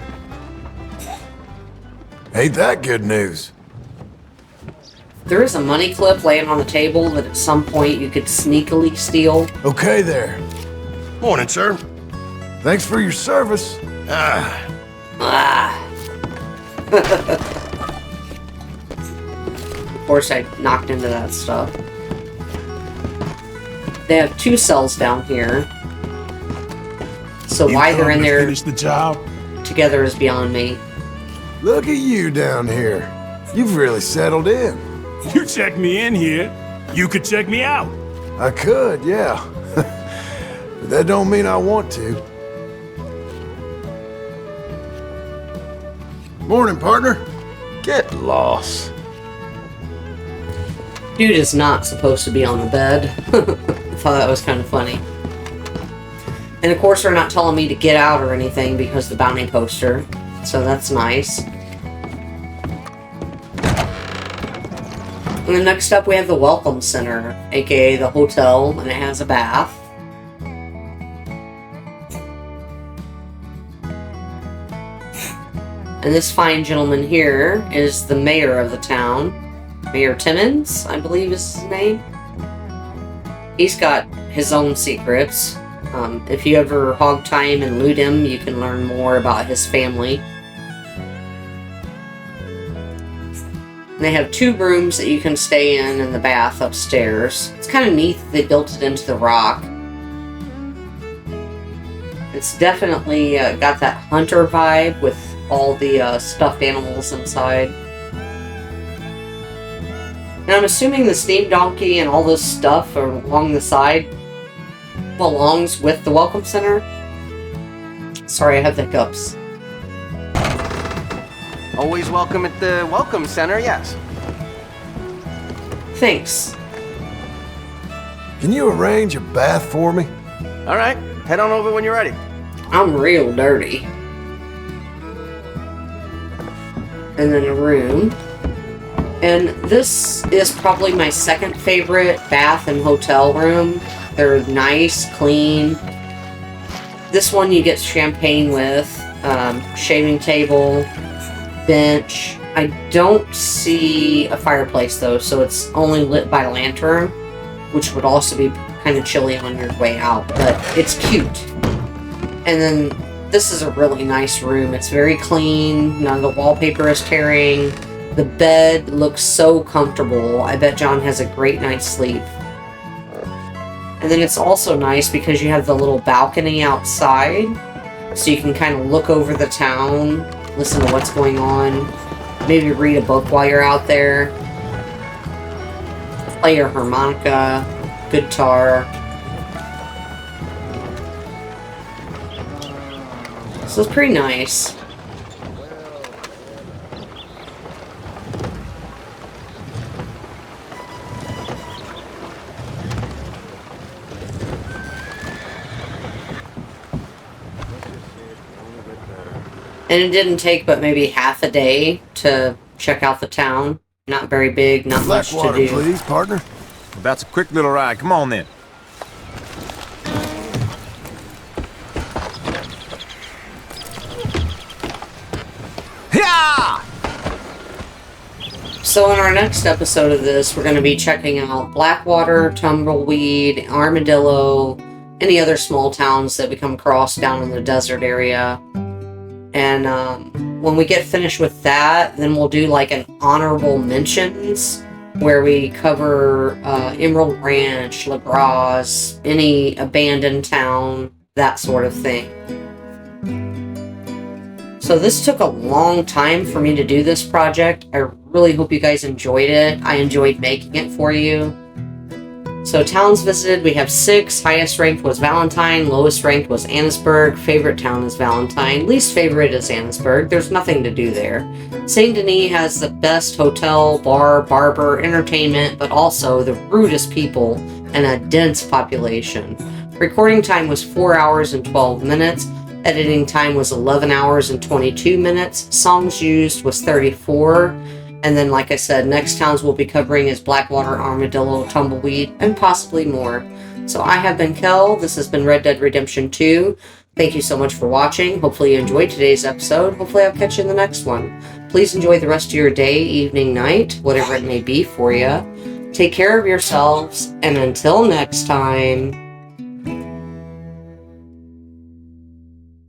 Ain't that good news?
There is a money clip laying on the table that at some point you could sneakily steal.
Okay there.
Morning, sir.
Thanks for your service.
Of course I knocked into that stuff. They have 2 cells down here. So why they're in there
finish the job?
together is beyond me.
Look at you down here. You've really settled in.
You checked me in here. You could check me out.
I could, yeah. But that don't mean I want to. Morning, partner.
Get lost.
Dude is not supposed to be on the bed. I thought that was kind of funny. And of course they're not telling me to get out or anything because of the bounty poster. So that's nice. And then next up we have the Welcome Center, aka the hotel, and it has a bath. And this fine gentleman here is the mayor of the town. Mayor Timmons, I believe is his name. He's got his own secrets. If you ever hog time and loot him, you can learn more about his family. They have 2 rooms that you can stay in the bath upstairs. It's kind of neat that they built it into the rock. It's definitely got that hunter vibe with all the stuffed animals inside. And I'm assuming the steam donkey and all this stuff along the side belongs with the Welcome Center. Sorry, I have the hiccups.
Always welcome at the Welcome Center, yes.
Thanks.
Can you arrange a bath for me?
All right, head on over when you're ready.
I'm real dirty. And then a room. And this is probably my second favorite bath and hotel room. They're nice, clean. This one you get champagne with, shaving table, bench. I don't see a fireplace though, so it's only lit by lantern, which would also be kind of chilly on your way out, but it's cute. And then this is a really nice room. It's very clean. None of the wallpaper is tearing. The bed looks so comfortable. I bet John has a great night's sleep. And then it's also nice because you have the little balcony outside, so you can kind of look over the town, listen to what's going on, maybe read a book while you're out there, play your harmonica, guitar. So it's pretty nice. And it didn't take but maybe half a day to check out the town. Not very big, not much to do.
Please, partner.
That's a quick little ride. Come on then.
So in our next episode of this, we're going to be checking out Blackwater, Tumbleweed, Armadillo, any other small towns that we come across down in the desert area. And when we get finished with that, then we'll do like an honorable mentions where we cover Emerald Ranch, La Gras, any abandoned town, that sort of thing. So this took a long time for me to do this project. I really hope you guys enjoyed it. I enjoyed making it for you. So towns visited, we have 6. Highest ranked was Valentine. Lowest ranked was Annesburg. Favorite town is Valentine. Least favorite is Annesburg. There's nothing to do there. St. Denis has the best hotel, bar, barber, entertainment, but also the rudest people and a dense population. Recording time was 4 hours and 12 minutes. Editing time was 11 hours and 22 minutes. Songs used was 34. And then, like I said, next towns we'll be covering is Blackwater, Armadillo, Tumbleweed, and possibly more. So I have been Kel. This has been Red Dead Redemption 2. Thank you so much for watching. Hopefully you enjoyed today's episode. Hopefully I'll catch you in the next one. Please enjoy the rest of your day, evening, night, whatever it may be for you. Take care of yourselves, and until next time...